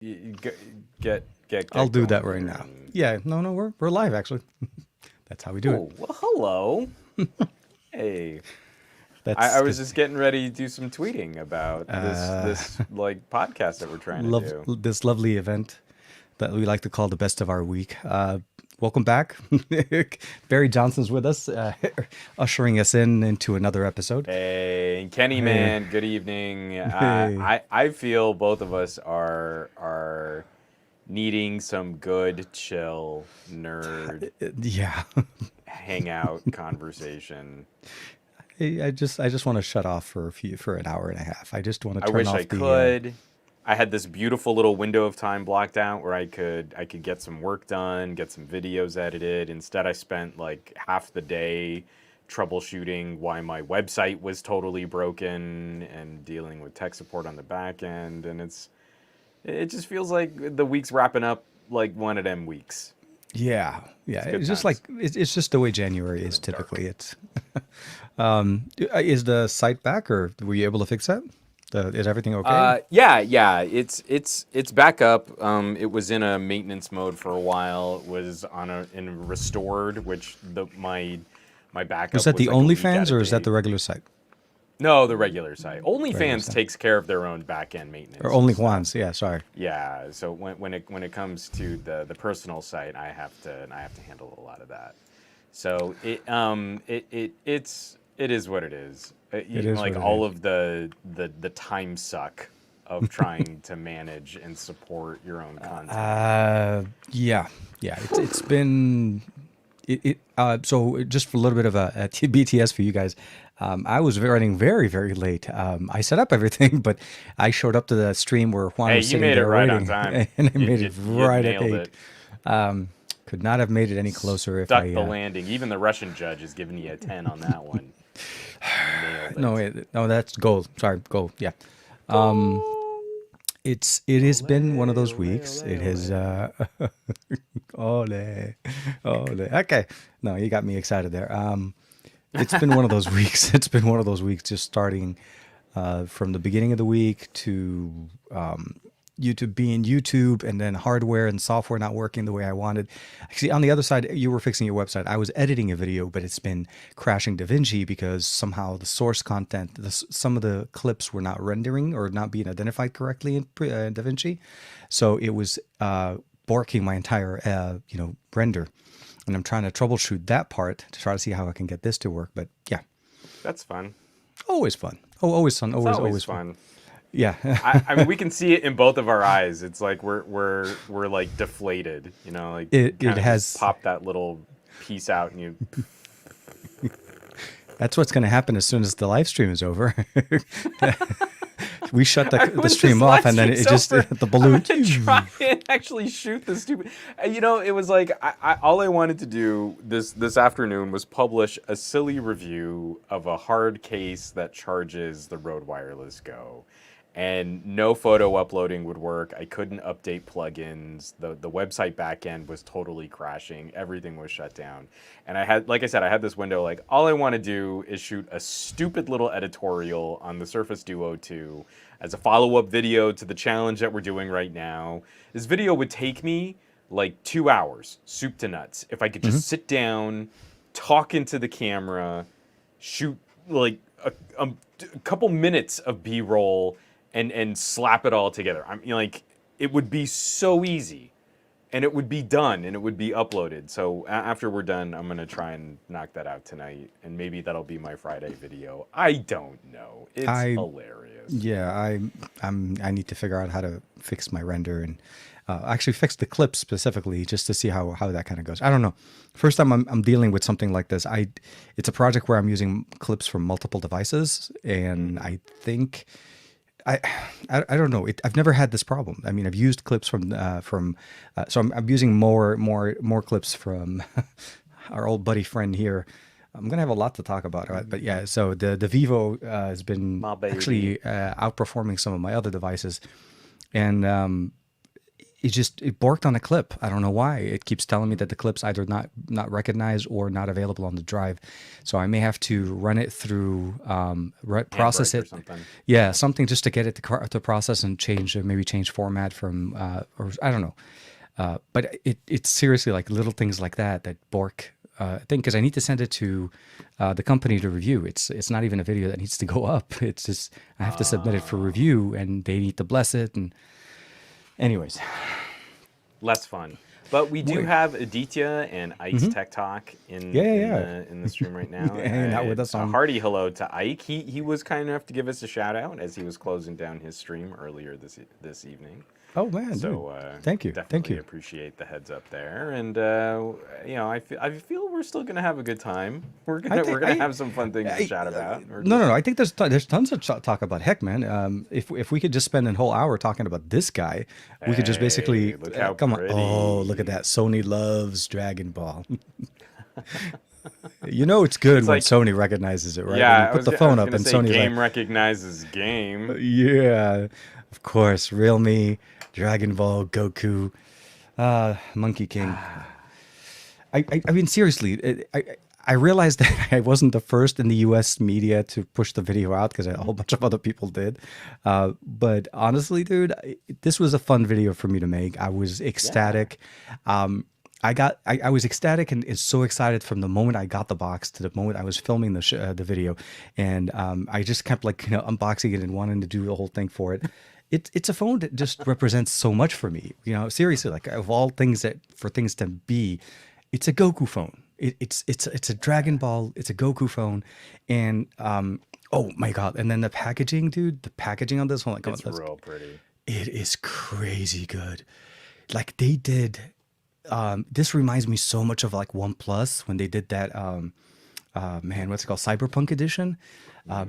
get get I'll do that going right here. now. And Yeah, no, we're live actually. That's how we do it. oh, well, hello. Hey, I That's was good. just getting ready to do some tweeting about Uh, this like podcast that we're trying to love do. this lovely event that we like to call the best of our week. Welcome back. Barry Johnson's with us, ushering us into another episode. Hey, Kenny Hey, man, good evening. hey, I feel both of us are needing some good chill nerd yeah. hangout conversation. I just want to shut off for an hour and a half. I just want to I turn wish I off the. could. I had this beautiful little window of time blocked out where I could get some work done, get some videos edited. Instead, I spent like half the day troubleshooting why my website was totally broken and dealing with tech support on the back end. And it just feels like the week's wrapping up like one of them weeks. Yeah, yeah. It's good It's just like times. it's just the way January In is the dark. typically. It's is the site back or were you able to fix that? Is everything okay? Yeah. It's back up. It was in a maintenance mode for a while. It was on a in restored, which my Was backup that was the like a week out OnlyFans of or is that date. the regular site? No, the regular site. Regular OnlyFans site. takes care of their own back end Or maintenance and only stuff. Juan's? Yeah, sorry. Yeah. So when it comes to the personal site, I have to handle a lot of that. So it is what it is. It is Like what it all is. of the time suck of trying to manage and support your own content. Yeah, yeah. It's been so just for a little bit of a BTS for you guys. I was running very late. I set up everything, but I showed up to the stream where Juan Hey, was you sitting made it there right on waiting, time. and I You made it you, you right at nailed 8. it. Could not have made it any closer if Stuck I. the landing. Even the Russian judge is giving you a 10 on that one. Nailed No, it. no, that's gold. Sorry, gold. Yeah, Go. it has been one of Ole, those ole, weeks. ole, It has. ole. Ole, ole. Okay, no, you got me excited there. It's been one of those weeks. It's been one of those weeks, just starting from the beginning of the week to YouTube being YouTube, and then hardware and software not working the way I wanted. Actually, on the other side, you were fixing your website. I was editing a video, but it's been crashing DaVinci because somehow the source content, some of the clips were not rendering or not being identified correctly in DaVinci. So it was borking my entire, render. And I'm trying to troubleshoot that part to try to see how I can get this to work. But yeah, That's fun. always fun. Oh, always fun. It's Always, always always fun. fun. Yeah. I mean, we can see it in both of our eyes. It's like we're like deflated, like you It kind of just has. pop that little piece out and you. That's what's going to happen as soon as the live stream is over. We shut the When this stream off, live and then stream's it just over, the I'm balloon. gonna try and actually shoot the stupid. It was like all I wanted to do this afternoon was publish a silly review of a hard case that charges the Rode Wireless Go, and no photo uploading would work. I couldn't update plugins. The website backend was totally crashing. Everything was shut down. And like I said, I had this window like all I want to do is shoot a stupid little editorial on the Surface Duo 2 as a follow-up video to the challenge that we're doing right now. This video would take me like 2 hours, soup to nuts, if I could Hmm. just sit down, talk into the camera, shoot like a couple minutes of B-roll and slap it all together. I mean, like it would be so easy, and it would be done, and it would be uploaded. So after we're done, I'm gonna try and knock that out tonight, and maybe that'll be my Friday video. I don't know. It's I hilarious. Yeah, I need to figure out how to fix my render and actually fix the clips specifically just to see how that kind of goes. I don't know. First time I'm dealing with something like this. It's a project where I'm using clips from multiple devices, and Hmm. I think I I don't know. I've never had this problem. I mean, I've used clips so I'm using more clips from our old buddy friend here. I'm gonna have a lot to talk about, right? But yeah, so the Vivo has been My baby. actually outperforming some of my other devices, and it borked on a clip. I don't know why. It keeps telling me that the clip's either not recognized or not available on the drive. So I may have to run it through, process Handbrake or it. something. Yeah, something just to get it to process and maybe change format from, or I don't know. But it's seriously like little things like that bork thing, because I need to send it to the company to review. It's not even a video that needs to go up. It's just I have to submit it for review, and they need to bless it. And anyways, Less fun. But we do Wait. have Aditya and Ike's Tech Talk Yeah, yeah. in the stream right now. Hanging out with us A on. hearty hello to Ike. He was kind enough to give us a shout out as he was closing down his stream earlier this evening. Oh man, So dude. Thank you, definitely thank you. appreciate the heads up there, and I feel we're still gonna have a good time. We're gonna have some fun things to chat about. No. I think there's tons of talk about. Heck, man. If we could just spend a whole hour talking about this guy, we could just basically Hey, look how come on. pretty. Oh, look at that. Sony loves Dragon Ball. You know it's good when like- Sony recognizes it, right? Yeah, When you put the phone up and Sony's game like, recognizes game. yeah, of course, Realme, Dragon Ball, Goku, Monkey King. I mean, seriously, I realized that I wasn't the first in the U.S. media to push the video out because a whole bunch of other people did. But honestly, dude, this was a fun video for me to make. I was ecstatic. I was ecstatic and so excited from the moment I got the box to the moment I was filming the video, and I just kept unboxing it and wanting to do the whole thing for it. It's a phone that just represents so much for me. Seriously, like of all things for things to be, it's a Goku phone. It's a Dragon Ball. It's a Goku phone, and oh my god! And then the packaging, dude. The packaging on this one, like, It's real pretty. it is crazy good. Like they did. This reminds me so much of like OnePlus when they did that. Man, what's it called? Cyberpunk edition.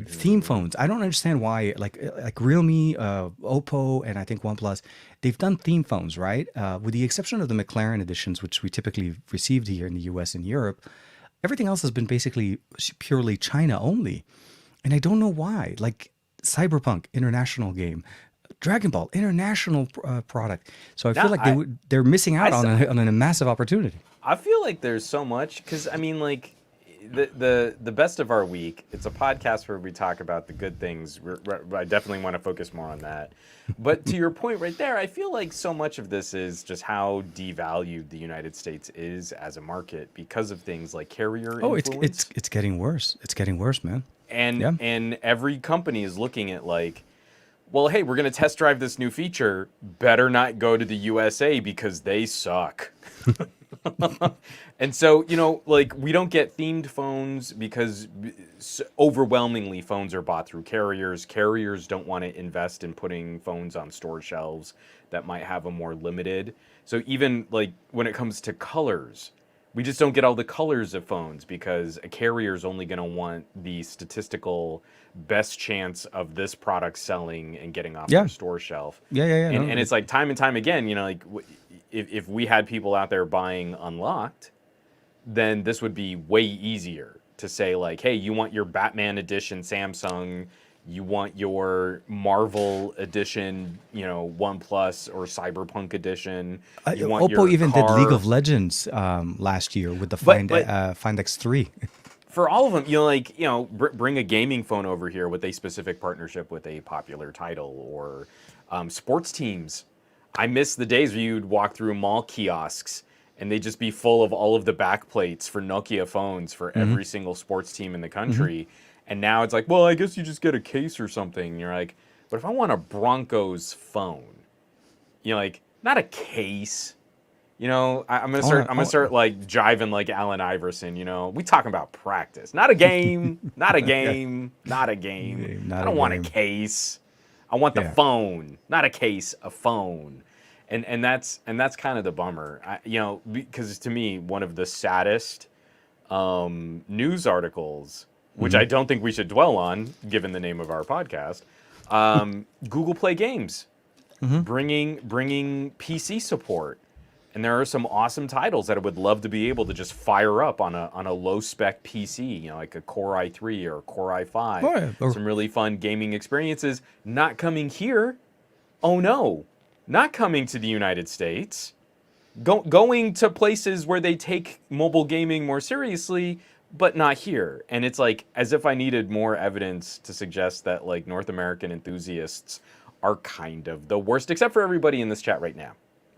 Theme phones. I don't understand why. Like Realme, Oppo, and I think OnePlus, they've done theme phones, right? With the exception of the McLaren editions, which we typically received here in the U.S. and Europe. Everything else has been basically purely China only, and I don't know why. Like Cyberpunk, international game. Dragon Ball, international product. So I feel like they're missing out on a massive opportunity. I feel like there's so much because I mean, like the best of our week. It's a podcast where we talk about the good things. I definitely want to focus more on that. But to your point right there, I feel like so much of this is just how devalued the United States is as a market because of things like carrier influence. It's getting worse. It's getting worse, man. And every company is looking at like, well, hey, we're going to test drive this new feature. Better not go to the USA because they suck. And so, like we don't get themed phones because overwhelmingly phones are bought through carriers. Carriers don't want to invest in putting phones on store shelves that might have a more limited. So even like when it comes to colors, we just don't get all the colors of phones because a carrier is only going to want the statistical best chance of this product selling and getting off their store shelf. Yeah. And it's like time and time again, like if we had people out there buying unlocked, then this would be way easier to say like, hey, you want your Batman edition Samsung, you want your Marvel edition, OnePlus or Cyberpunk edition. You want Oppo even did car. League of Legends last year with the Find X3. For all of them, bring a gaming phone over here with a specific partnership with a popular title or sports teams. I miss the days where you'd walk through mall kiosks and they'd just be full of all of the backplates for Nokia phones for every single sports team in the country. And now it's like, well, I guess you just get a case or something. And you're like, but if I want a Broncos phone, like not a case. I'm gonna start like jiving like Allen Iverson. We talking about practice, not a game, not a game, not a game. I don't want a case. I want the phone, not a case, a phone. And that's kind of the bummer. Because to me, one of the saddest news articles, which I don't think we should dwell on, given the name of our podcast, Google Play Games bringing PC support. And there are some awesome titles that I would love to be able to just fire up on a low spec PC, like a Core i3 or a Core i5. Oh, yeah. Some really fun gaming experiences. Not coming here. Oh no. not coming to the United States, going to places where they take mobile gaming more seriously, but not here. And it's like as if I needed more evidence to suggest that like North American enthusiasts are kind of the worst, except for everybody in this chat right now.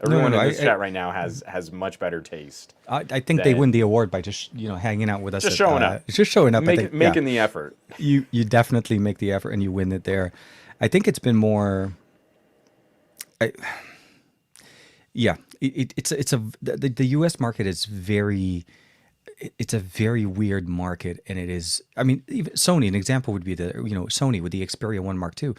No, no, Everyone no. in this chat right now has much better taste I think they win than the award by just hanging out with us. just showing up, Just showing up. I think making the effort. you definitely make the effort and you win it there. I think it's been more. I, yeah, it's a the U.S. market is very. It's a very weird market, and it is. I mean, even Sony. An example would be Sony with the Xperia 1 Mark II.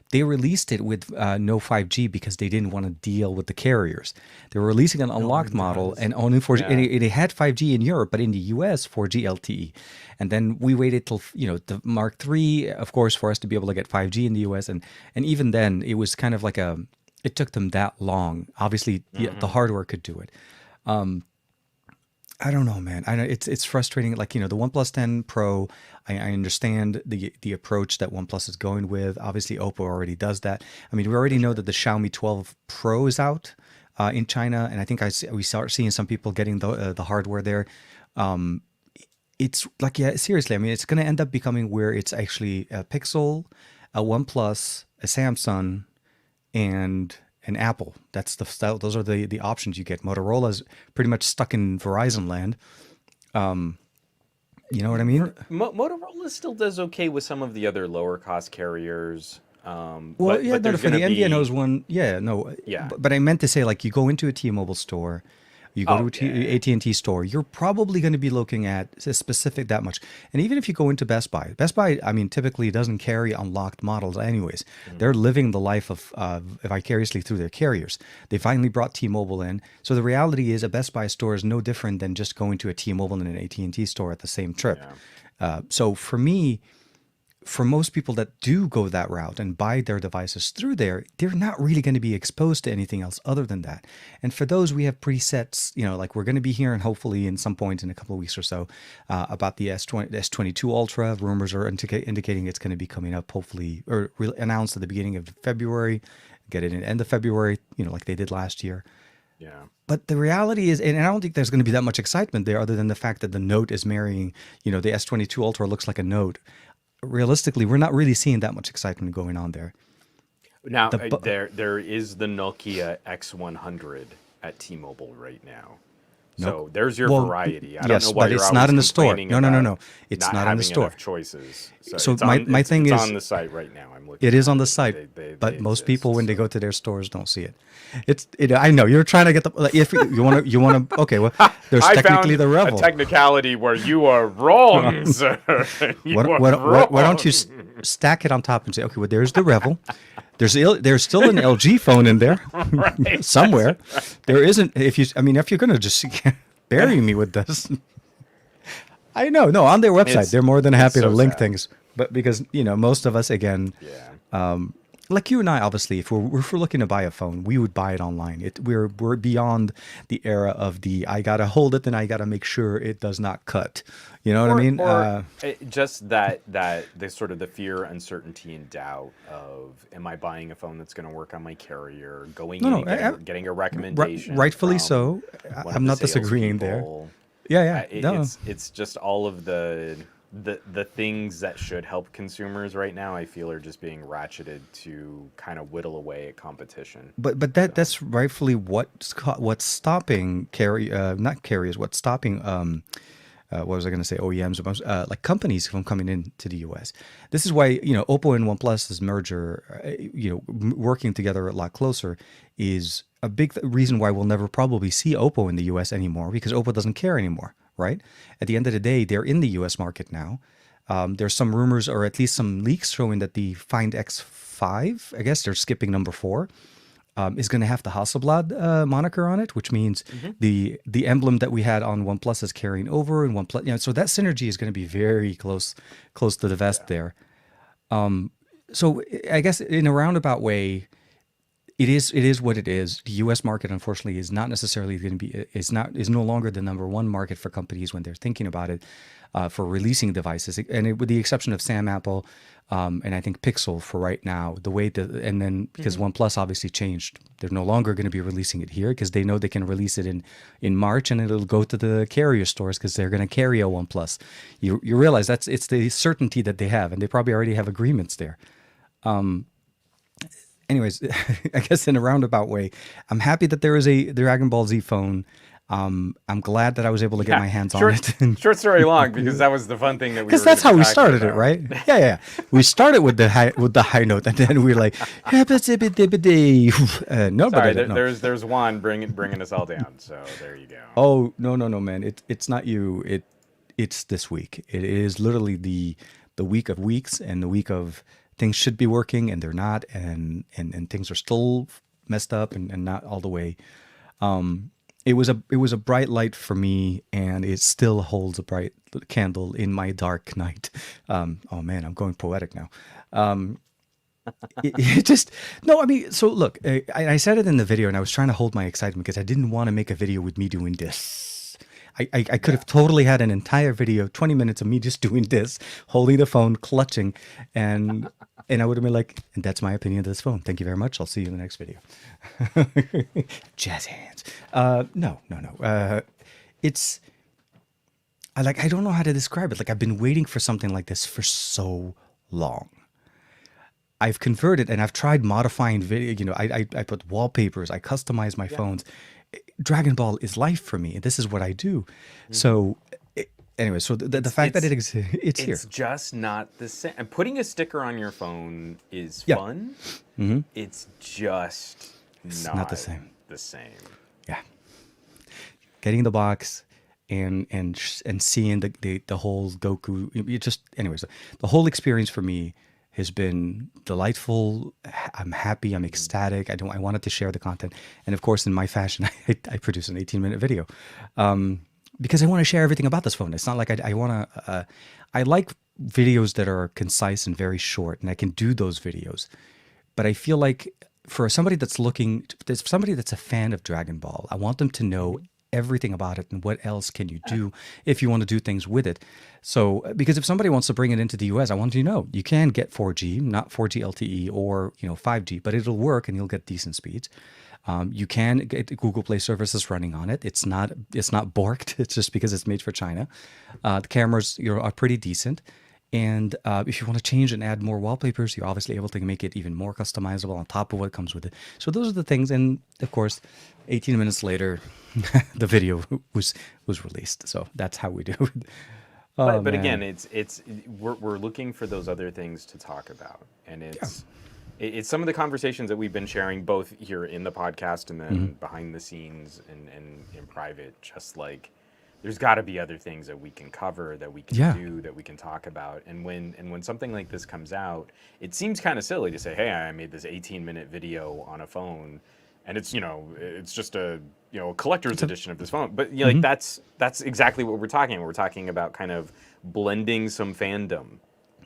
They released it with no 5G because they didn't want to deal with the carriers. They were releasing an unlocked model and only 4G. Yeah. And it had 5G in Europe, but in the US 4G LTE. And then we waited till the Mark III, of course, for us to be able to get 5G in the US. And even then, it was kind of like it took them that long. Obviously, the hardware could do it. I don't know, man. I know it's frustrating. Like the OnePlus 10 Pro, I understand the approach that OnePlus is going with. Obviously, Oppo already does that. I mean, we already know that the Xiaomi 12 Pro is out in China, and I think we start seeing some people getting the hardware there. It's like, yeah, seriously. I mean, it's going to end up becoming where it's actually a Pixel, a OnePlus, a Samsung, and an Apple. That's those are the options you get. Motorola's pretty much stuck in Verizon land. You know what I mean? Motorola still does okay with some of the other lower cost carriers. Well, But yeah, no, there's for the going to be MVNOs one, yeah, no, Yeah. but I meant to say like you go into a T-Mobile store, you go Oh, to yeah. AT&T store, you're probably going to be looking at a specific that much. And even if you go into Best Buy, I mean, typically doesn't carry unlocked models anyways. They're living the life of vicariously through their carriers. They finally brought T-Mobile in. So the reality is a Best Buy store is no different than just going to a T-Mobile and an AT&T store at the same trip. So for me, for most people that do go that route and buy their devices through there, they're not really going to be exposed to anything else other than that. And for those, we have presets, like we're going to be hearing hopefully in some point in a couple of weeks or so about the S22 Ultra. Rumors are indicating it's going to be coming up hopefully, or announced at the beginning of February, get it in the end of February, like they did last year. Yeah. But the reality is, and I don't think there's going to be that much excitement there other than the fact that the Note is marrying, the S22 Ultra looks like a Note. Realistically, we're not really seeing that much excitement going on there. Now there is the Nokia X100 at T-Mobile right now. So there's your variety. I don't know why but you're it's not in the always store. complaining No. about It's not not in having the store. enough choices. So it's my thing it's is on the site right now. I'm looking. It is at on the it. site, They but most exist, people when they so. go to their stores don't see it. I know you're trying to get the like, if you want to. Okay, well, there's I technically found the Revel. a technicality where you are wrong, sir. You are Why don't you wrong. stack it on top and say, okay, well, there's the Revel. There's still an LG phone in there Right. somewhere. There isn't. If you're gonna just bury me with this, I know. No, on their website, they're more than happy to so link sad. things. But because most of us again. Yeah. Like you and I, obviously, if we're looking to buy a phone, we would buy it online. We're beyond the era of I gotta hold it and I gotta make sure it does not cut. You know what I mean? Just that the sort of the fear, uncertainty, and doubt of am I buying a phone that's going to work on my carrier? Going in and getting a recommendation. Rightfully from so. one of I'm the not disagreeing there. salespeople. Yeah. No. It's just all of the things that should help consumers right now, I feel, are just being ratcheted to kind of whittle away at competition. But that's rightfully what's stopping not carriers. What's stopping what was I going to say? OEMs, like companies from coming into the U.S. This is why Oppo and OnePlus's merger, working together a lot closer, is a big reason why we'll never probably see Oppo in the U.S. anymore, because Oppo doesn't care anymore, right? At the end of the day, they're in the U.S. market now. There's some rumors, or at least some leaks, showing that the Find X5, I guess they're skipping number 4. Is going to have the Hasselblad moniker on it, which means the emblem that we had on OnePlus is carrying over, and OnePlus, so that synergy is going to be very close to the vest there. So I guess in a roundabout way, It is what it is. The U.S. market, unfortunately, is not necessarily going to be is no longer the number one market for companies when they're thinking about it for releasing devices, with the exception of Sam Apple and I think Pixel for right now. And then because OnePlus obviously changed, they're no longer going to be releasing it here because they know they can release it in March and it'll go to the carrier stores because they're going to carry a OnePlus. You realize it's the certainty that they have, and they probably already have agreements there. Anyways, I guess in a roundabout way, I'm happy that there is a Dragon Ball Z phone. I'm glad that I was able to get my hands on it. Short story long, because that was the fun thing that we. Because that's how we started it, right? Yeah. We started with the high note, and then we were like, no, Sorry, but no. there's Juan bringing us all down. So there you go. Oh no, man! It's not you. It's this week. It is literally the week of weeks and the week of things should be working and they're not, and things are still messed up and not all the way. It was a bright light for me, and it still holds a bright candle in my dark night. Oh man, I'm going poetic now. It just no. I mean, so look, I said it in the video, and I was trying to hold my excitement because I didn't want to make a video with me doing this. I could have totally had an entire video, 20 minutes of me just doing this, holding the phone, clutching, and I would have been like, and that's my opinion of this phone. Thank you very much. I'll see you in the next video. Jazz hands. No. It's I don't know how to describe it. Like, I've been waiting for something like this for so long. I've converted and I've tried modifying video. You know, I put wallpapers. I customize my phones. Dragon Ball is life for me. This is what I do. So anyway, so the fact that it exists, it's here. It's just not the same. And putting a sticker on your phone is fun. Mm-hmm. It's just not the same. Yeah. Getting the box and seeing the whole Goku. Anyways, the whole experience for me has been delightful. I'm happy. I'm ecstatic. I wanted to share the content, and of course, in my fashion, I produced an 18-minute video because I want to share everything about this phone. It's not like I want to. I like videos that are concise and very short, and I can do those videos. But I feel like for somebody that's a fan of Dragon Ball, I want them to know everything about it and what else can you do if you want to do things with it. So because if somebody wants to bring it into the US, I want you to know you can get 4G, not 4G LTE or 5G, but it'll work and you'll get decent speeds. You can get Google Play services running on it. It's not borked. It's just because it's made for China. The cameras are pretty decent. And if you want to change and add more wallpapers, you're obviously able to make it even more customizable on top of what comes with it. So those are the things. And of course, 18 minutes later, the video was released. So that's how we do it. But again, we're looking for those other things to talk about, and it's some of the conversations that we've been sharing both here in the podcast and then behind the scenes and in private. Just like there's got to be other things that we can cover, that we can do, that we can talk about. And when something like this comes out, it seems kind of silly to say, "Hey, I made this 18-minute video on a phone." And it's it's just a collector's edition of this phone, but like that's exactly what we're talking about. We're talking about kind of blending some fandom.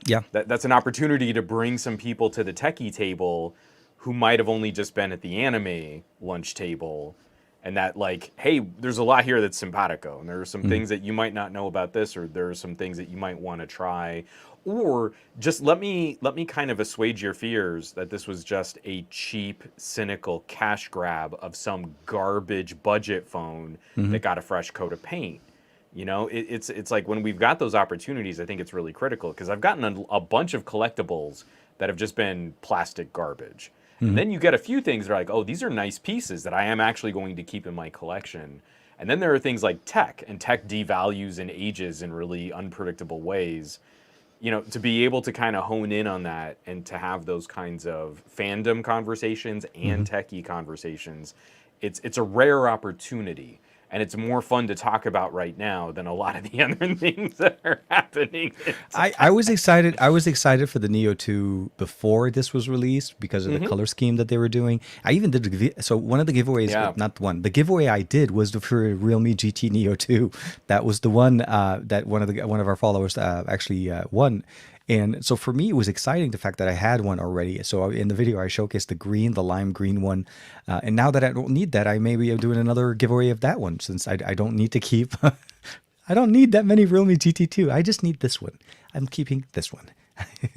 Yeah, that's an opportunity to bring some people to the techie table who might have only just been at the anime lunch table, and that like, hey, there's a lot here that's simpatico, and there are some things that you might not know about this, or there are some things that you might want to try. Or just let me kind of assuage your fears that this was just a cheap, cynical cash grab of some garbage budget phone that got a fresh coat of paint. It's like when we've got those opportunities, I think it's really critical because I've gotten a bunch of collectibles that have just been plastic garbage. And then you get a few things that are like, oh, these are nice pieces that I am actually going to keep in my collection. And then there are things like tech, and tech devalues and ages in really unpredictable ways. To be able to kind of hone in on that and to have those kinds of fandom conversations and techie conversations, it's a rare opportunity. And it's more fun to talk about right now than a lot of the other things that are happening. I was excited. I was excited for the Neo 2 before this was released because of the color scheme that they were doing. I even did one of the giveaways, the giveaway I did was for Realme GT Neo 2. That was the one that one of our followers actually won. And so for me, it was exciting the fact that I had one already. So in the video, I showcased the lime green one. And now that I don't need that, I maybe am doing another giveaway of that one since I don't need to keep, I don't need that many Realme GT2. I just need this one. I'm keeping this one.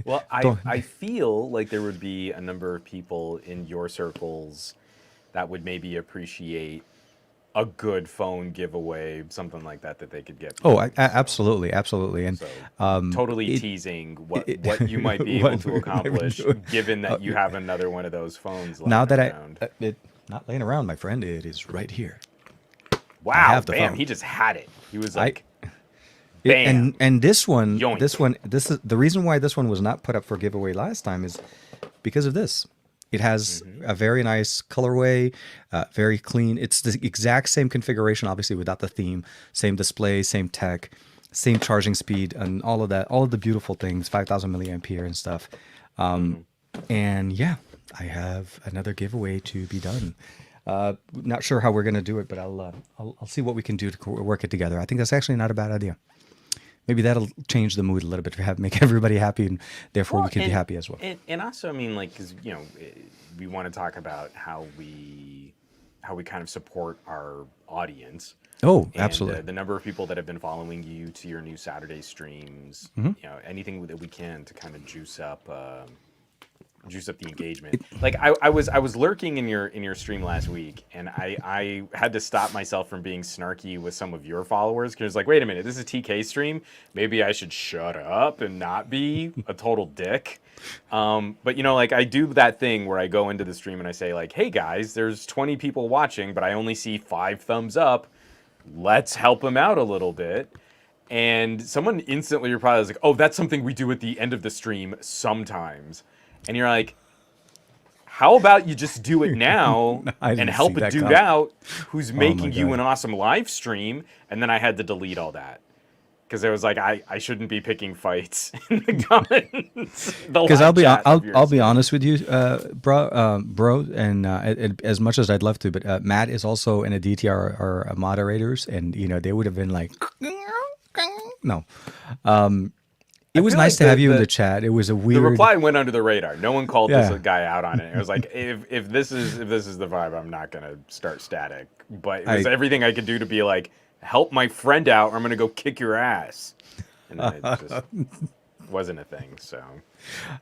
Well, Don't- I feel like there would be a number of people in your circles that would maybe appreciate a good phone giveaway, something like that they could get. Oh, behind. absolutely, absolutely. And So totally teasing what you might be able what to we might be accomplish, doing. given that you have another one of those phones lying Now that around. not laying around, my friend, it is right here. Wow, have the bam! phone. He just had it. He was I- like, bam. And this one, Yoink. this is the reason why this one was not put up for giveaway last time is because of this. It has a very nice colorway, very clean. It's the exact same configuration, obviously without the theme, same display, same tech, same charging speed, and all of that, all of the beautiful things, 5,000 milliampere and stuff. And yeah, I have another giveaway to be done. Not sure how we're gonna do it, but I'll see what we can do to work it together. I think that's actually not a bad idea. Maybe that'll change the mood a little bit, make everybody happy, and therefore we can be happy as well. And also, I mean, like, because we want to talk about how we kind of support our audience. Oh, And, absolutely. the number of people that have been following you to your new Saturday streams, anything that we can to kind of juice up the engagement. Like I was lurking in your stream last week, and I had to stop myself from being snarky with some of your followers because like, wait a minute, this is a TK stream. Maybe I should shut up and not be a total dick. But like I do that thing where I go into the stream and I say like, hey guys, there's 20 people watching, but I only see 5 thumbs up. Let's help them out a little bit. And someone instantly replied, was like, oh, that's something we do at the end of the stream sometimes. And you're like, how about you just do it now I and didn't help see a that dude comment. out who's making you God. an awesome live stream? And then I had to delete all that. Because it was like, I shouldn't be picking fights in the comments. Because I'll be honest with you, bro, and as much as I'd love to, but Matt is also in a DTR or moderators, and they would have been like, no. It was feel nice like to have you in the- the chat. It was a The weird. reply went under the radar. No one called Yeah. this guy out on it. It was like, if this is the vibe, I'm not gonna start static. But it was everything I could do to be like, help my friend out, or I'm gonna go kick your ass. And then it just wasn't a thing. So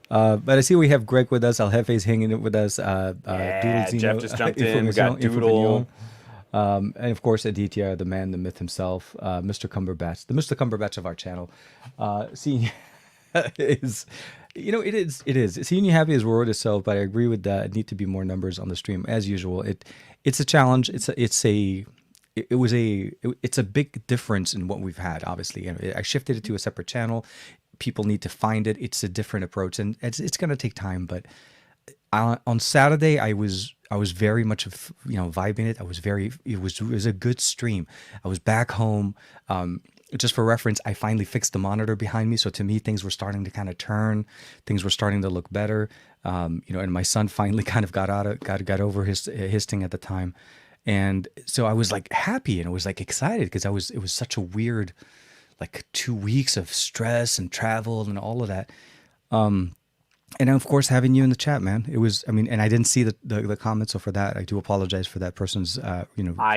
But I see we have Greg with us. El Jefe's hanging with us. Jeff just jumped in. We got Doodle. And of course, Aditya, the man, the myth himself, Mr. Cumberbatch, the Mr. Cumberbatch of our channel. Seeing is, it is. Seeing you happy is world itself, but I agree with that. It need to be more numbers on the stream as usual. It's a challenge. It's a big difference in what we've had. Obviously, I shifted it to a separate channel. People need to find it. It's a different approach, and it's going to take time. But on Saturday, I was very much vibing it. It was a good stream. I was back home. Just for reference, I finally fixed the monitor behind me. So to me, things were starting to kind of turn. Things were starting to look better. And my son finally kind of got over his thing at the time. And so I was like happy and I was like excited because it was such a weird, like 2 weeks of stress and travel and all of that. And of course, having you in the chat, man, it was, and I didn't see the comments. So for that, I do apologize for that person's, I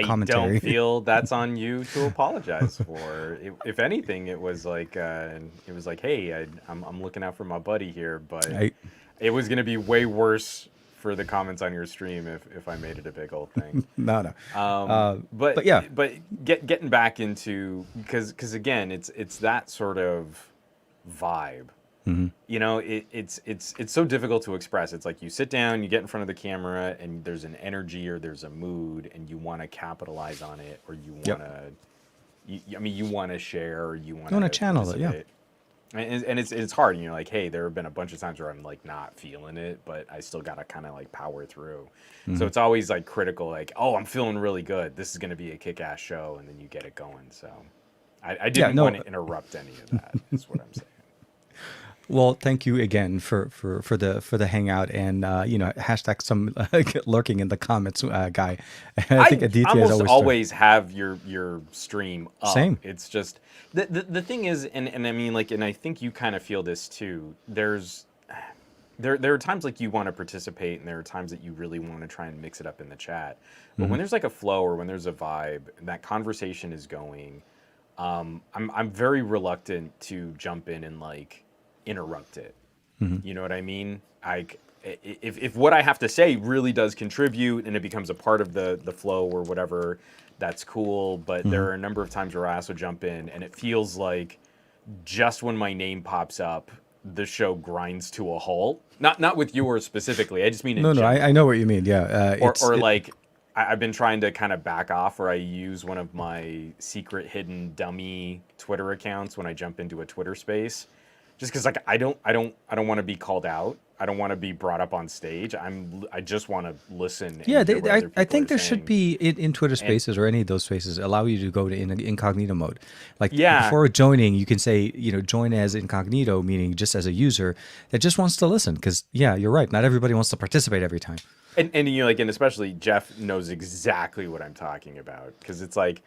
commentary. don't feel that's on you to apologize for. If anything, it was like, hey, I'm looking out for my buddy here, but it was going to be way worse for the comments on your stream if I made it a big old thing. No. But yeah. But getting back into, because again, it's that sort of vibe. Mm-hmm. It's so difficult to express. It's like you sit down, you get in front of the camera, and there's an energy or there's a mood, and you want to capitalize on it, or you want to, you want to share, or you want to channel it, yeah. And it's hard. And you're like, hey, there have been a bunch of times where I'm like not feeling it, but I still gotta kind of like power through. Mm-hmm. So it's always like critical, like, oh, I'm feeling really good. This is gonna be a kick-ass show, and then you get it going. So I didn't want to interrupt any of that. Is what I'm saying. Well, thank you again for the hangout and hashtag some lurking in the comments guy. I think I Aditya is almost always always have your stream up. same. It's just the thing is, and I mean, like, and I think you kind of feel this too. There are times like you want to participate, and there are times that you really want to try and mix it up in the chat. But when there's like a flow or when there's a vibe, and that conversation is going, I'm very reluctant to jump in and like interrupt it. You know what I mean? Like, if what I have to say really does contribute and it becomes a part of the flow or whatever, that's cool. But there are a number of times where I also jump in, and it feels like just when my name pops up, the show grinds to a halt. Not with yours specifically. I just mean in No, general. I know what you mean. Yeah, Like I've been trying to kind of back off, or I use one of my secret hidden dummy Twitter accounts when I jump into a Twitter space, just because like I don't want to be called out. I don't want to be brought up on stage. I just want to listen. And Yeah, hear what other I people think are there should saying. be in Twitter Spaces or any of those spaces allow you to go to incognito mode. Like Yeah. before joining, you can say join as incognito, meaning just as a user that just wants to listen. Because yeah, you're right. Not everybody wants to participate every time. And like, and especially Jeff knows exactly what I'm talking about, because it's like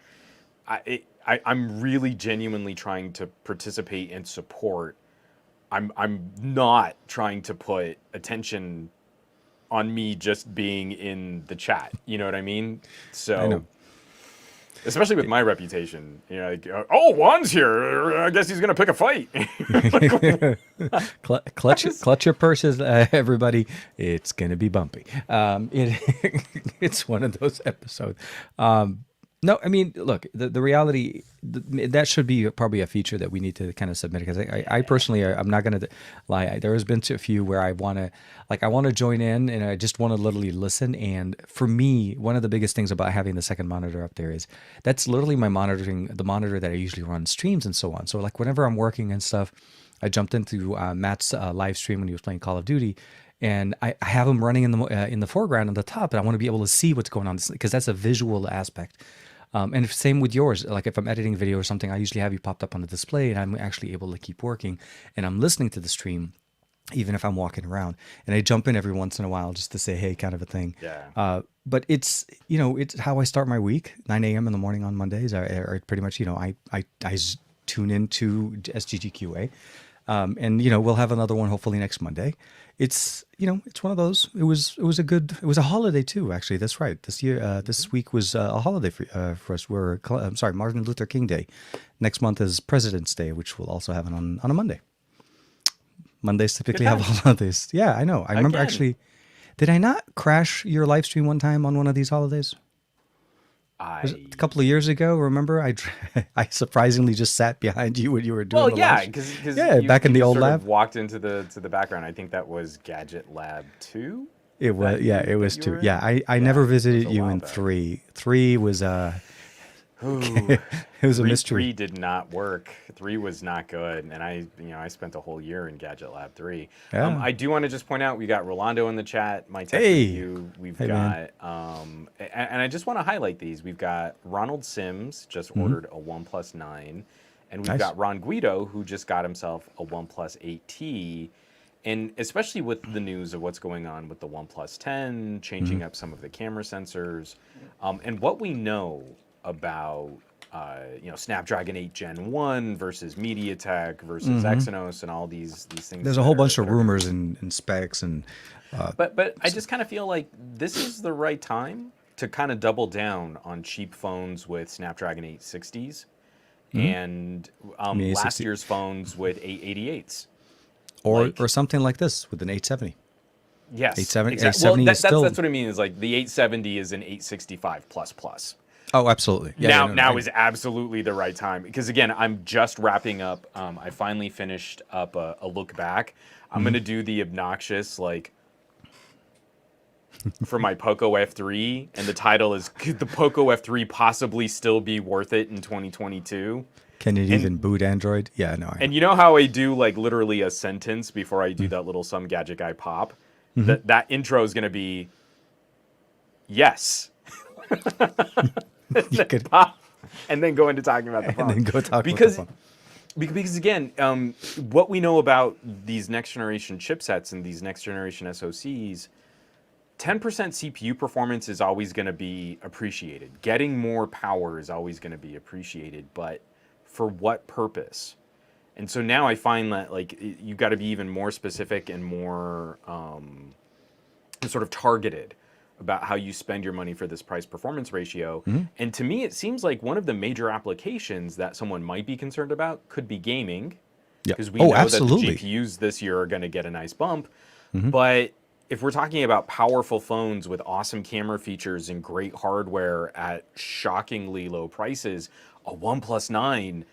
I'm really genuinely trying to participate and support. I'm not trying to put attention on me just being in the chat. You know what I mean? So, I know. especially with my reputation, like, oh, Juan's here. I guess he's gonna pick a fight. Clutch your purses, everybody. It's gonna be bumpy. It's one of those episodes. No, I mean, look, the reality that should be probably a feature that we need to kind of submit, because I personally, I'm not going to lie. There has been a few where I want to join in and I just want to literally listen. And for me, one of the biggest things about having the second monitor up there is that's literally my the monitor that I usually run streams and so on. So like whenever I'm working and stuff, I jumped into Matt's live stream when he was playing Call of Duty. And I have him running in the foreground on the top, and I want to be able to see what's going on because that's a visual aspect. And same with yours. Like if I'm editing video or something, I usually have you popped up on the display, and I'm actually able to keep working, and I'm listening to the stream, even if I'm walking around. And I jump in every once in a while just to say hey, kind of a thing. Yeah. But it's it's how I start my week. 9 a.m. in the morning on Mondays. Or pretty much I tune into SGGQA. And we'll have another one hopefully next Monday. It's it's one of those. It was a holiday too, actually. That's right. This year, this week was a holiday for us. I'm sorry, Martin Luther King Day. Next month is President's Day, which we'll also have it on a Monday. Mondays typically have holidays. Yeah, I know. I remember actually. Did I not crash your live stream one time on one of these holidays? Was it a couple of years ago? Remember, I surprisingly just sat behind you when you were doing. Well, the yeah, live because back in the old sort lab, of walked into the background. I think that was Gadget Lab 2. It was it was 2. Yeah, I never visited you in back. 3. 3 was it was a mystery. 3 did not work. 3 was not good, and I spent a whole year in Gadget Lab 3. Yeah. I do want to just point out we got Rolando in the chat. My tech Hey. review. We've Hey, got and I just want to highlight these. We've got Ronald Sims just ordered a OnePlus 9, and we've Nice. got Ron Guido who just got himself a OnePlus 8T. And especially with the news of what's going on with the OnePlus 10, changing up some of the camera sensors, and what we know about Snapdragon 8 Gen 1 versus MediaTek versus Exynos and all these things. There's a whole bunch of rumors and specs and. But I just kind of feel like this is the right time to kind of double down on cheap phones with Snapdragon 860s and last year's phones with 888s. Or something like this with an 870. Yes, 870, exactly. 870 Well, is still... that's what I mean. Is like the 870 is an 865 plus. Oh, absolutely. Yeah, now is absolutely the right time, because again, I'm just wrapping up. I finally finished up a look back. I'm gonna do the obnoxious for my Poco F3, and the title is "Could the Poco F3 possibly still be worth it in 2022?" Can it even boot Android? Yeah, no. And you know how I do literally a sentence before I do that little Some Gadget Guy pop? That intro is going to be, yes. You could Pop, and then go into talking about the phone. and then go talk because about the phone. Because again, what we know about these next generation chipsets and these next generation SoCs, 10% CPU performance is always going to be appreciated. Getting more power is always going to be appreciated, but for what purpose? And so now I find that like you've got to be even more specific and more sort of targeted about how you spend your money for this price performance ratio. And to me, it seems like one of the major applications that someone might be concerned about could be gaming, Yeah. because we Oh, know that the absolutely. GPUs this year are going to get a nice bump. But if we're talking about powerful phones with awesome camera features and great hardware at shockingly low prices, a OnePlus 9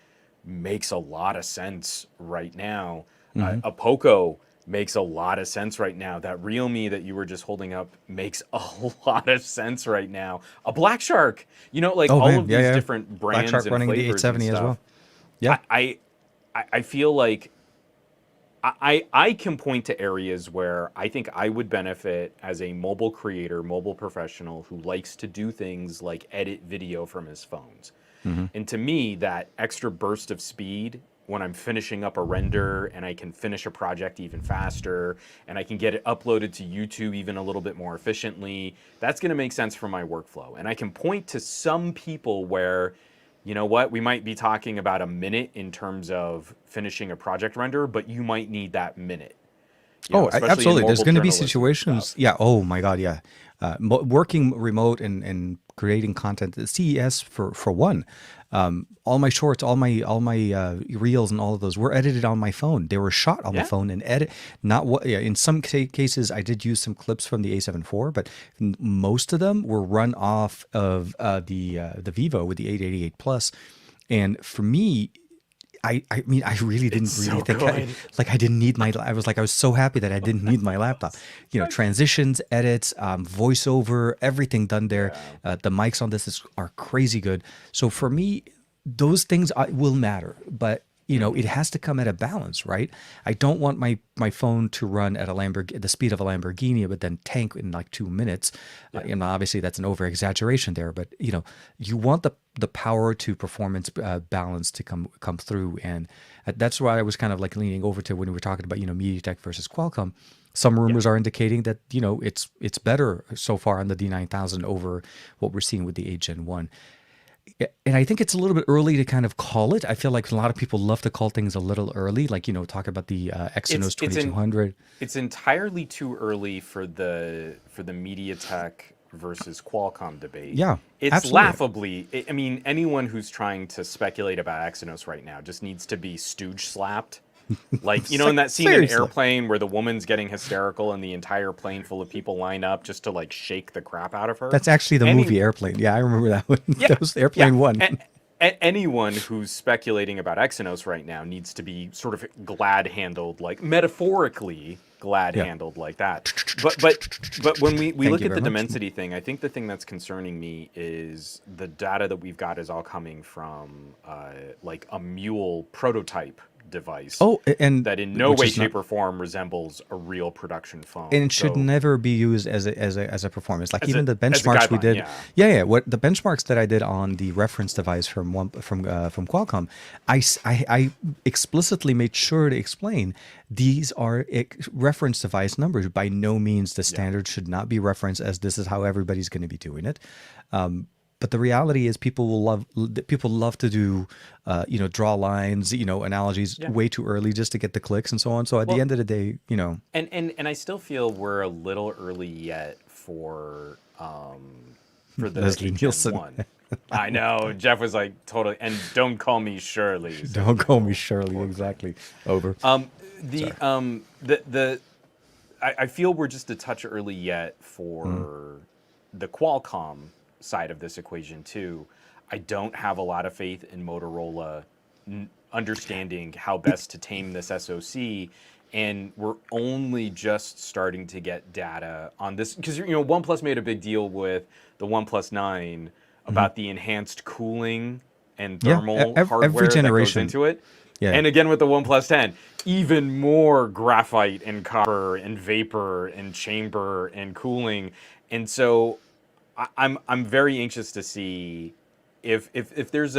makes a lot of sense right now. A Poco makes a lot of sense right now. That Realme that you were just holding up makes a lot of sense right now. A Black Shark, like Oh all man, of yeah, these yeah. different Black brands Shark and running the flavors and 870 as stuff. well. Yeah. I feel like I can point to areas where I think I would benefit as a mobile creator, mobile professional who likes to do things like edit video from his phones. And to me, that extra burst of speed when I'm finishing up a render and I can finish a project even faster and I can get it uploaded to YouTube even a little bit more efficiently, that's going to make sense for my workflow. And I can point to some people where, you know what, we might be talking about a minute in terms of finishing a project render, but you might need that minute, Oh, especially in absolutely. There's mobile going to be journalism and situations. stuff. Yeah. Oh my God. Yeah. Working remote and creating content. The CES for one. All my shorts, all my reels, and all of those were edited on my phone. They were shot on the Yeah. phone and edit. Not what. Yeah. In some cases, I did use some clips from the A7 IV, but most of them were run off of the Vivo with the 888 Plus. And for me, I mean, I really It's didn't really so think good. I didn't need my, I was so happy that I didn't need my laptop. Transitions, edits, voiceover, everything done there. Yeah. The mics on this are crazy good. So for me, those things will matter, but it has to come at a balance, right? I don't want my phone to run at the speed of a Lamborghini, but then tank in like 2 minutes. Yeah. Obviously that's an over exaggeration there, but you want the power to performance balance to come through, and that's why I was kind of like leaning over to when we were talking about MediaTek versus Qualcomm. Some Yeah. rumors are indicating that it's better so far on the D9000 over what we're seeing with the 8 Gen 1. And I think it's a little bit early to kind of call it. I feel like a lot of people love to call things a little early, like talk about the Exynos It's 2200. it's entirely too early for the MediaTek versus Qualcomm debate. Yeah, It's absolutely. laughably. I mean, anyone who's trying to speculate about Exynos right now just needs to be stooge slapped. Like, in that scene in Seriously. Airplane where the woman's getting hysterical and the entire plane full of people line up just to like shake the crap out of her. That's actually the Any movie Airplane. Yeah, I remember that one. Yeah, That was yeah. Airplane 1. Anyone who's speculating about Exynos right now needs to be sort of glad-handled, like metaphorically Yeah. glad-handled like that. But when we Thank look you at very the much. Dimensity thing, I think the thing that's concerning me is the data that we've got is all coming from like a mule prototype device Oh, and that in no which way, is not, shape, or form resembles a real production and phone. it should So never be used as a performance. Like as a even the as a benchmarks we guideline, did, yeah, yeah, what the benchmarks that I did on the reference device from Qualcomm, I explicitly made sure to explain these are reference device numbers. By no means the yeah. standard should not be referenced as this is how everybody's going to be doing it. But the reality is people love to do draw lines, analogies Yeah. way too early just to get the clicks and so on. So at the Well, end of the day, and I still feel we're a little early yet for the Leslie 8 Gen Nielsen. 1. I know Jeff was like totally, and don't call me Shirley. Said Don't call me Nicole Shirley. Borkman. Exactly. Over. The Sorry. I feel we're just a touch early yet for the Qualcomm side of this equation too. I don't have a lot of faith in Motorola understanding how best to tame this SoC, and we're only just starting to get data on this because OnePlus made a big deal with the OnePlus 9 about the enhanced cooling and Yeah. thermal Every hardware that goes generation. into it. Yeah. And again with the OnePlus 10, even more graphite and copper and vapor and chamber and cooling. And so I'm very anxious to see if there's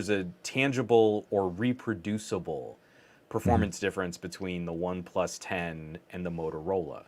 a tangible or reproducible performance difference between the OnePlus 10 and the Motorola.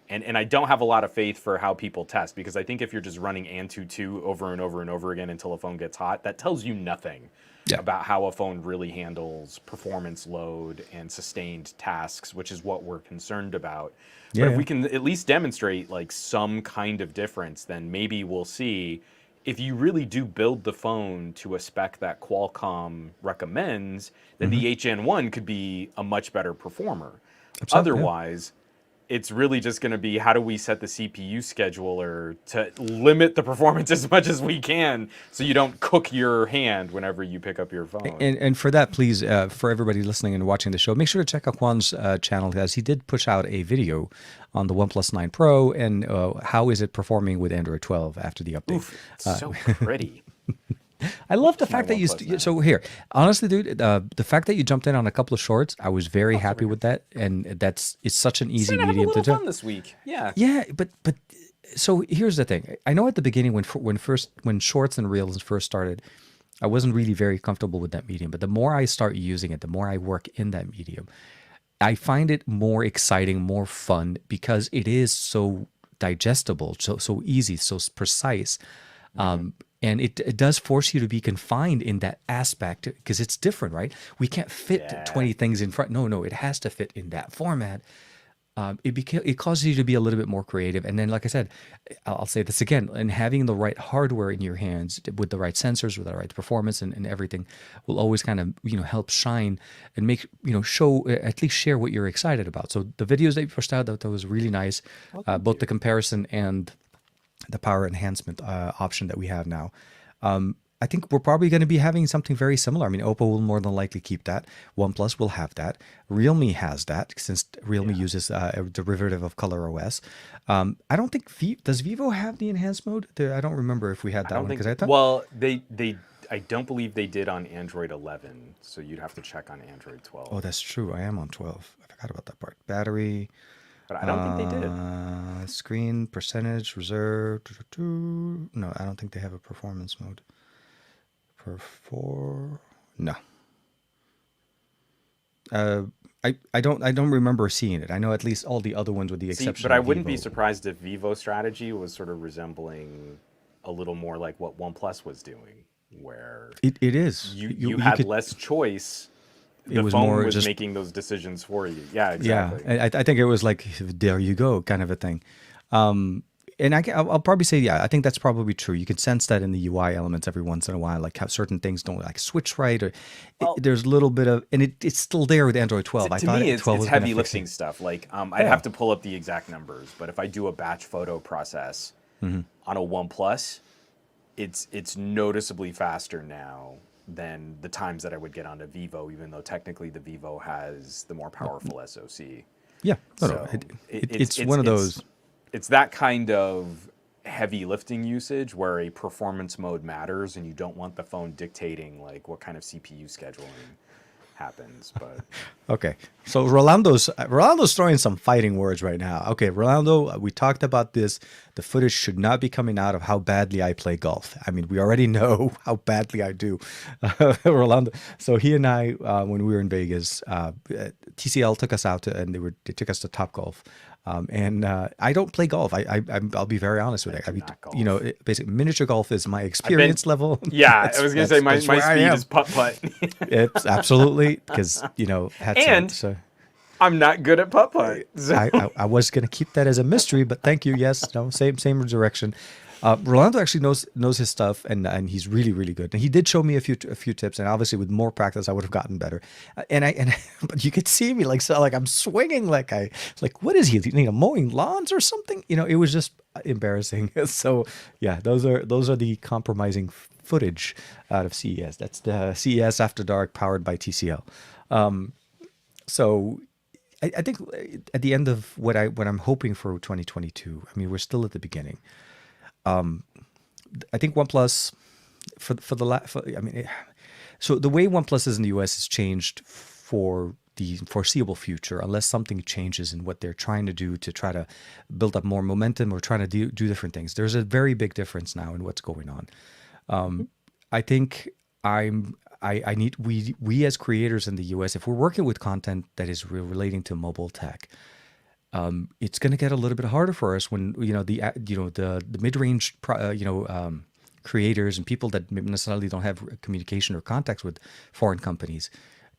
And I don't have a lot of faith for how people test, because I think if you're just running Antutu over and over and over again until a phone gets hot, that tells you nothing Yeah. about how a phone really handles performance load and sustained tasks, which is what we're concerned about. But Yeah. if we can at least demonstrate like some kind of difference, then maybe we'll see if you really do build the phone to a spec that Qualcomm recommends, then the HN1 could be a much better performer. Absolutely, yeah. Otherwise, it's really just going to be how do we set the CPU scheduler to limit the performance as much as we can so you don't cook your hand whenever you pick up your phone. And for that, please, for everybody listening and watching the show, make sure to check out Juan's channel, as he did push out a video on the OnePlus 9 Pro and how is it performing with Android 12 after the update. Oof, it's so pretty. I love the fact that OnePlus 9. so here, honestly, dude, the fact that you jumped in on a couple of shorts, I was very happy with that, and it's such an easy Gonna have a medium to little do. fun this week. Yeah. Yeah, but so here's the thing. I know at the beginning when shorts and reels first started, I wasn't really very comfortable with that medium. But the more I start using it, the more I work in that medium, I find it more exciting, more fun, because it is so digestible, so easy, so precise. And it does force you to be confined in that aspect, because it's different, right? We can't fit Yeah. 20 things in front. No, it has to fit in that format. It causes you to be a little bit more creative. And then, like I said, I'll say this again, and having the right hardware in your hands with the right sensors, with the right performance and everything will always kind of, help shine and make, show, at least share what you're excited about. So the videos that you pushed out, that was really nice. Both the comparison and the power enhancement option that we have now. I think we're probably going to be having something very similar. I mean, Oppo will more than likely keep that. OnePlus will have that. Realme has that, since Realme uses a derivative of ColorOS. I don't think does Vivo have the enhanced mode? I don't remember if we had that one, because I thought. Well, I don't believe they did on Android 11, so you'd have to check on Android 12. Oh, that's true. I am on 12. I forgot about that part. Battery. But I don't think they did. Screen percentage reserve. No, I don't think they have a performance mode. No. I don't remember seeing it. I know at least all the other ones, with the exception. But I of wouldn't be Vivo. surprised if Vivo's strategy was sort of resembling a little more like what OnePlus was doing, where It is. you had could, less choice. It The was phone more was just making those decisions for you. Yeah, Yeah, exactly. I think it was like, there you go, kind of a thing. And I'll probably say, yeah, I think that's probably true. You can sense that in the UI elements every once in a while, like how certain things don't like switch right, or there's a little bit of, and it's still there with Android 12. I To thought me, 12 it's was gonna heavy fix it. lifting stuff. Like, I'd have to pull up the exact numbers, but if I do a batch photo process on a OnePlus, it's noticeably faster now than the times that I would get on a Vivo, even though technically the Vivo has the more powerful SoC. Yeah, no, So it's one of those. It's that kind of heavy lifting usage where a performance mode matters, and you don't want the phone dictating like what kind of CPU scheduling happens. But Okay, so Rolando's throwing some fighting words right now. Okay, Rolando, we talked about this. The footage should not be coming out of how badly I play golf. I mean, we already know how badly I do, Rolando. So he and I, when we were in Vegas, TCL took us out and they took us to Topgolf. And I don't play golf. I'll be very honest with you. I mean, not golf. basically miniature golf is my experience level. yeah, I was gonna say my that's where I speed am. is putt putt. It's absolutely, because And- so I'm not good at putt putt. I was gonna keep that as a mystery, but thank you. Yes, no, same direction. Rolando actually knows his stuff, and he's really, really good. And he did show me a few tips, and obviously with more practice I would have gotten better. But you could see me like I'm swinging like what is he mowing lawns or something? It was just embarrassing. So yeah, those are the compromising footage out of CES. That's the CES After Dark powered by TCL. So I think at the end of what I'm hoping for 2022, I mean, we're still at the beginning. I think OnePlus so the way OnePlus is in the US has changed for the foreseeable future, unless something changes in what they're trying to do to try to build up more momentum or trying to do different things. There's a very big difference now in what's going on. I think I need we as creators in the US, if we're working with content that is relating to mobile tech, it's going to get a little bit harder for us when the mid-range creators and people that maybe necessarily don't have communication or contacts with foreign companies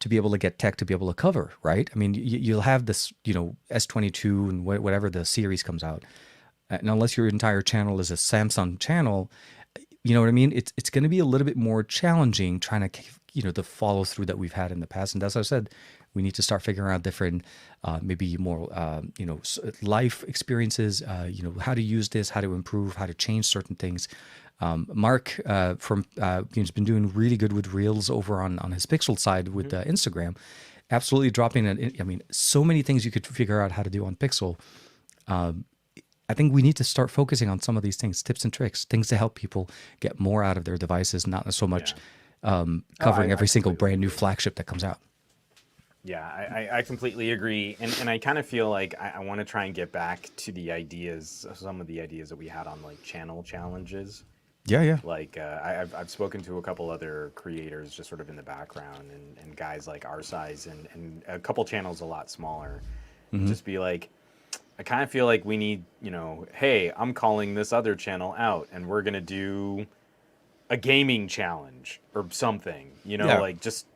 to be able to get tech to be able to cover, right? I mean, you'll have this, S22 and whatever the series comes out, and unless your entire channel is a Samsung channel, you know what I mean? It's going to be a little bit more challenging trying to, the follow through that we've had in the past. And as I said, we need to start figuring out different, maybe more, life experiences, how to use this, how to improve, how to change certain things. Mark has been doing really good with Reels over on his Pixel side with Instagram. Absolutely dropping I mean, so many things you could figure out how to do on Pixel. I think we need to start focusing on some of these things, tips and tricks, things to help people get more out of their devices, not so much covering every single brand new flagship that comes out. Yeah, I completely agree. And I kind of feel like I want to try and get back to the ideas, some of the ideas that we had on like channel challenges. Yeah. Like I've spoken to a couple other creators just sort of in the background and guys like our size and a couple channels a lot smaller. Just be like, I kind of feel like we need, hey, I'm calling this other channel out and we're going to do a gaming challenge or something, like just,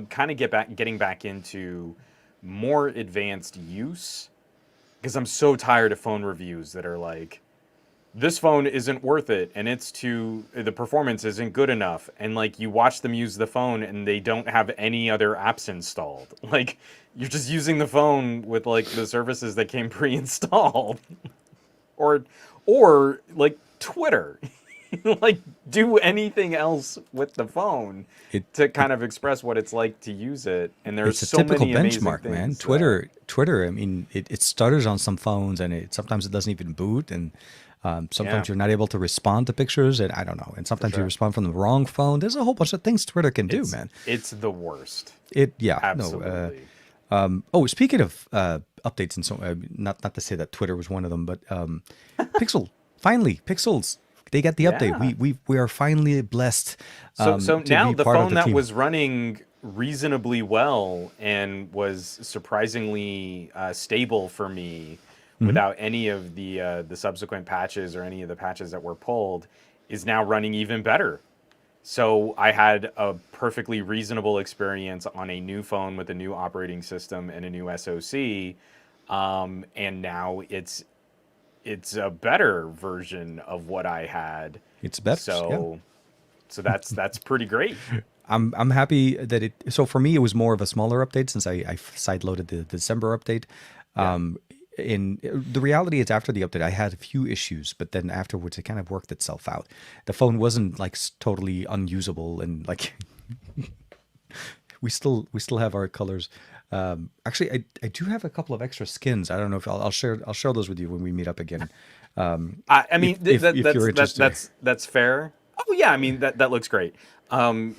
kind of getting back into more advanced use, because I'm so tired of phone reviews that are like, this phone isn't worth it and the performance isn't good enough. And like you watch them use the phone and they don't have any other apps installed. Like you're just using the phone with like the services that came pre-installed or like Twitter, like do anything else with the phone to kind of express what it's like to use it. And there's It's a so typical many amazing benchmark, things man. that- Twitter. I mean, it stutters on some phones, and sometimes it doesn't even boot, and sometimes you're not able to respond to pictures, and I don't know. And sometimes you respond from the wrong phone. There's a whole bunch of things Twitter can do, man. It's the worst. Absolutely. Speaking of updates, and so not to say that Twitter was one of them, but Pixels. They get the update. We are finally blessed. So to now be the part of phone the that team. was running reasonably well and was surprisingly stable for me without any of the subsequent patches or any of the patches that were pulled is now running even better. So I had a perfectly reasonable experience on a new phone with a new operating system and a new SoC, and now it's a better version of what I had. It's better. So that's pretty great. I'm happy that it. So for me, it was more of a smaller update since I sideloaded the December update. In the reality is, after the update, I had a few issues, but then afterwards, it kind of worked itself out. The phone wasn't like totally unusable, and like we still have our colors. Actually, I do have a couple of extra skins. I don't know if I'll share those with you when we meet up again. I mean, if you're interested. that's fair. Oh yeah, I mean that looks great. I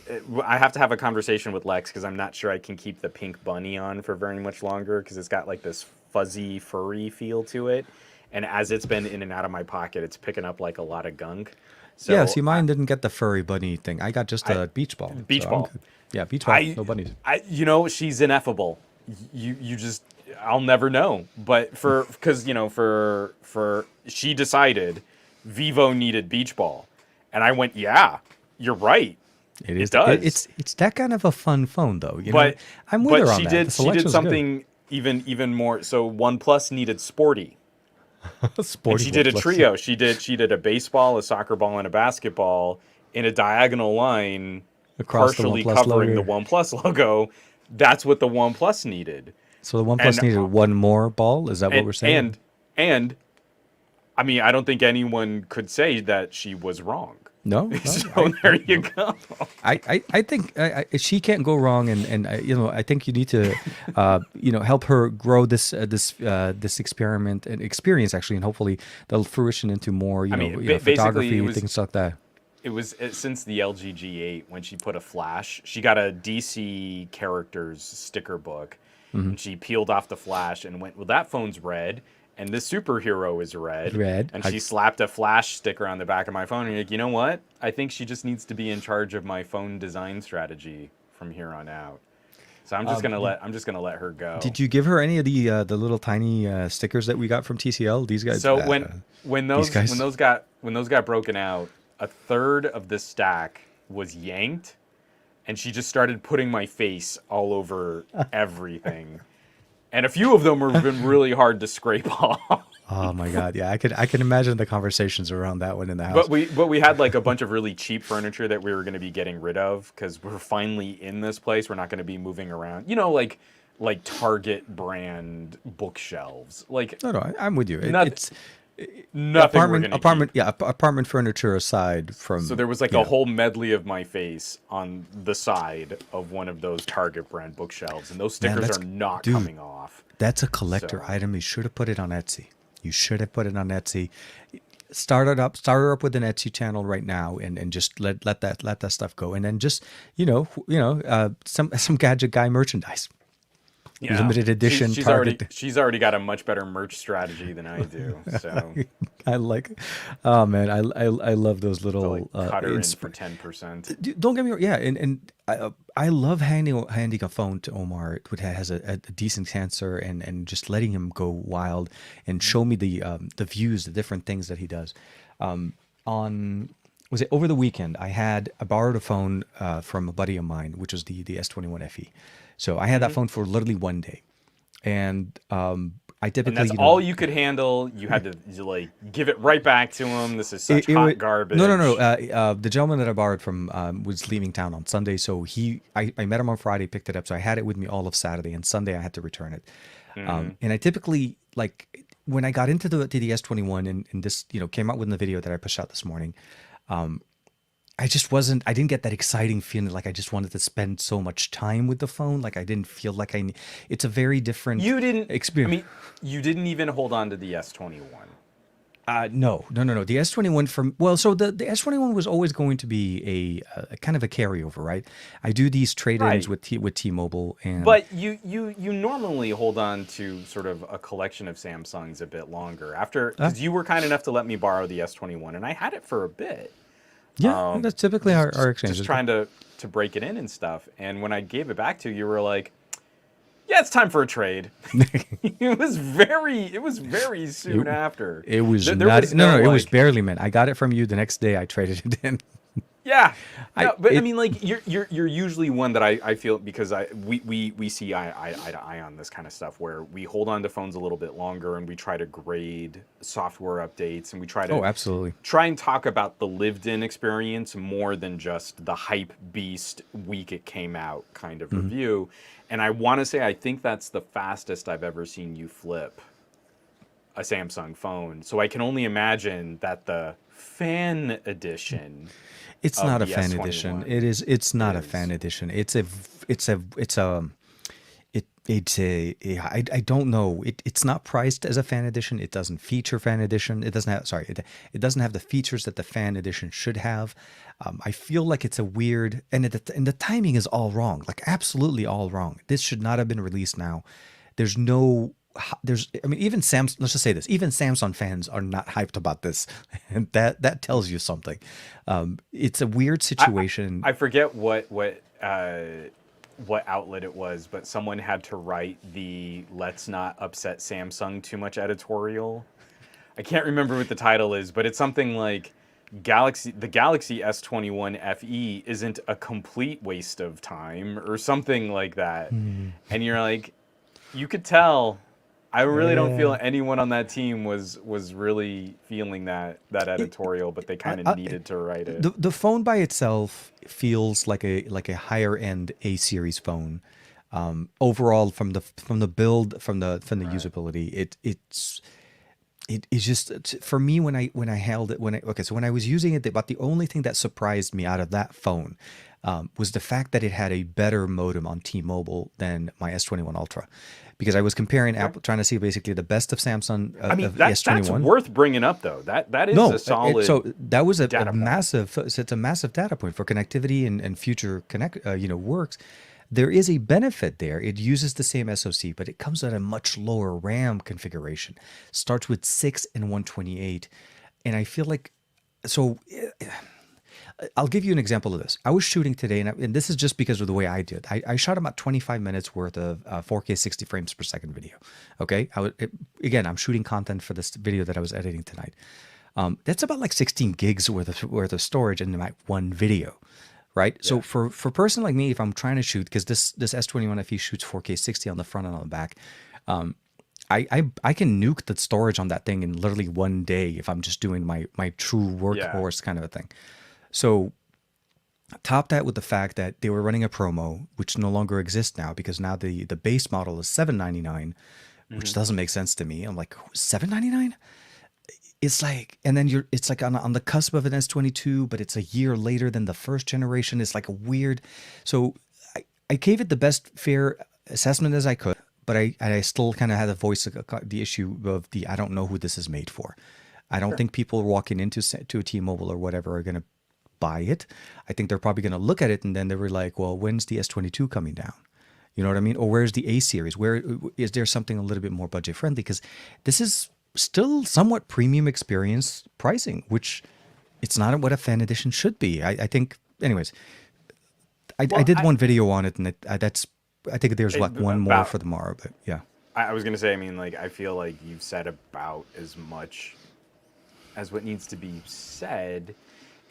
have to have a conversation with Lex because I'm not sure I can keep the pink bunny on for very much longer because it's got like this fuzzy, furry feel to it, and as it's been in and out of my pocket, it's picking up like a lot of gunk. So yeah, see, mine didn't get the furry bunny thing. I got just a beach ball. Beach ball. Yeah, beach ball. No bunnies. She's ineffable. You just, I'll never know. But because she decided Vivo needed beach ball, and I went, yeah, you're right. It does. It's that kind of a fun phone though. I'm with but her on she that. did she did something even more. So OnePlus needed sporty. Sporty. And she did a trio. She did a baseball, a soccer ball, and a basketball in a diagonal line, across partially the covering logo. the OnePlus logo. That's what the OnePlus needed. So the OnePlus needed one more ball. Is that what we're saying? And I mean, I don't think anyone could say that she was wrong. No. So there you go. I think she can't go wrong, and I think you need to help her grow this experiment and experience actually, and hopefully that'll fruition into more photography, things like that. It was since the LG G8 when she put a flash. She got a DC characters sticker book, and she peeled off the flash and went, well, that phone's red, and this superhero is red. Red. And she slapped a flash sticker on the back of my phone. And you're like, you know what? I think she just needs to be in charge of my phone design strategy from here on out. So I'm just gonna let her go. Did you give her any of the little tiny stickers that we got from TCL? These guys. So when those got broken out, a third of the stack was yanked, and she just started putting my face all over everything. And a few of them have been really hard to scrape off. Oh my God! Yeah, I can imagine the conversations around that one in the house. But we had like a bunch of really cheap furniture that we were going to be getting rid of because we're finally in this place. We're not going to be moving around. You know, like Target brand bookshelves. Like No, I'm with you. It's nothing. Apartment furniture aside from. So there was like a whole medley of my face on the side of one of those Target brand bookshelves, and those stickers are not coming off. That's a collector item. You should have put it on Etsy. You should have put it on Etsy. Start her up with an Etsy channel right now, and just let that stuff go, and then just some gadget guy merchandise. Yeah. Limited edition. She's already got a much better merch strategy than I do. So I like, oh man, I love those little cut her in for 10%. Don't get me wrong, yeah, and I love handing a phone to Omar, which has a decent sensor, and just letting him go wild and show me the views, the different things that he does. Was it over the weekend? I borrowed a phone from a buddy of mine, which was the S21 FE. So I had that phone for literally one day, and I typically. And that's all you could handle. You had to like give it right back to him. This is such hot garbage. No. The gentleman that I borrowed from was leaving town on Sunday, so I met him on Friday, picked it up. So I had it with me all of Saturday, and Sunday I had to return it. And I typically, like, when I got into the S21 and this came out with the video that I pushed out this morning. I didn't get that exciting feeling like I just wanted to spend so much time with the phone. Like I didn't feel like it's a very different experience. I mean, you didn't even hold on to the S21. No. The S21 so the S21 was always going to be a kind of a carryover, right? I do these trade-ins with T-Mobile, but you normally hold on to sort of a collection of Samsungs a bit longer because you were kind enough to let me borrow the S21, and I had it for a bit. Yeah, that's typically our exchange. Just trying to break it in and stuff. And when I gave it back to you, you were like, "Yeah, it's time for a trade." It was very soon after. It was it was barely, man. I got it from you the next day. I traded it in. Yeah, I mean, like you're usually one that I feel because we see eye to eye on this kind of stuff where we hold on to phones a little bit longer and we try to grade software updates and we try to absolutely try and talk about the lived-in experience more than just the hype beast week it came out kind of review. And I want to say I think that's the fastest I've ever seen you flip a Samsung phone. So I can only imagine that the fan edition. It's not a fan edition. It's not a fan edition. I don't know. It's not priced as a fan edition. It doesn't feature fan edition. It doesn't have the features that the fan edition should have. I feel like it's a weird, and the timing is all wrong. Like absolutely all wrong. This should not have been released now. Even let's just say this, even Samsung fans are not hyped about this. And that tells you something. It's a weird situation. I forget what outlet it was, but someone had to write the "Let's not upset Samsung too much" editorial. I can't remember what the title is, but it's something like the Galaxy S21 FE isn't a complete waste of time or something like that. And you're like, you could tell. I really don't feel anyone on that team was really feeling that editorial, but they kind of needed to write it. The phone by itself feels like a higher end A series phone. Overall, from the build, from the usability, it's just for me when I held it when I was using it, about the only thing that surprised me out of that phone was the fact that it had a better modem on T-Mobile than my S21 Ultra. Because I was comparing Apple, trying to see basically the best of Samsung of S21. That's worth bringing up, though. That is a solid. So that was a massive. It's a massive data point for connectivity and future works. There is a benefit there. It uses the same SoC, but it comes at a much lower RAM configuration. Starts with 6 and 128. And I feel like, so I'll give you an example of this. I was shooting today, and this is just because of the way I did. I shot about 25 minutes worth of 4K 60 frames per second video. Okay, again, I'm shooting content for this video that I was editing tonight. That's about like 16 gigs worth of storage in my one video, right? Yeah. So for a person like me, if I'm trying to shoot, because this S21 FE shoots 4K 60 on the front and on the back, I can nuke the storage on that thing in literally one day if I'm just doing my true workhorse kind of a thing. So top that with the fact that they were running a promo, which no longer exists now because now the base model is $799, which doesn't make sense to me. I'm like, $799? It's like, and then it's like on the cusp of an S22, but it's a year later than the first generation. It's like a weird. So I gave it the best fair assessment as I could, but I still kind of had to voice the issue of I don't know who this is made for. I don't think people walking into a T-Mobile or whatever are going to buy it. I think they're probably going to look at it and then they were like, well, when's the S22 coming down? You know what I mean? Or where's the A series? Where is there something a little bit more budget friendly? Because this is still somewhat premium experience pricing, which it's not what a fan edition should be. I think, anyways, I did one video on it, and I think there's like one more for tomorrow, but yeah. I was going to say, I mean, like, I feel like you've said about as much as what needs to be said.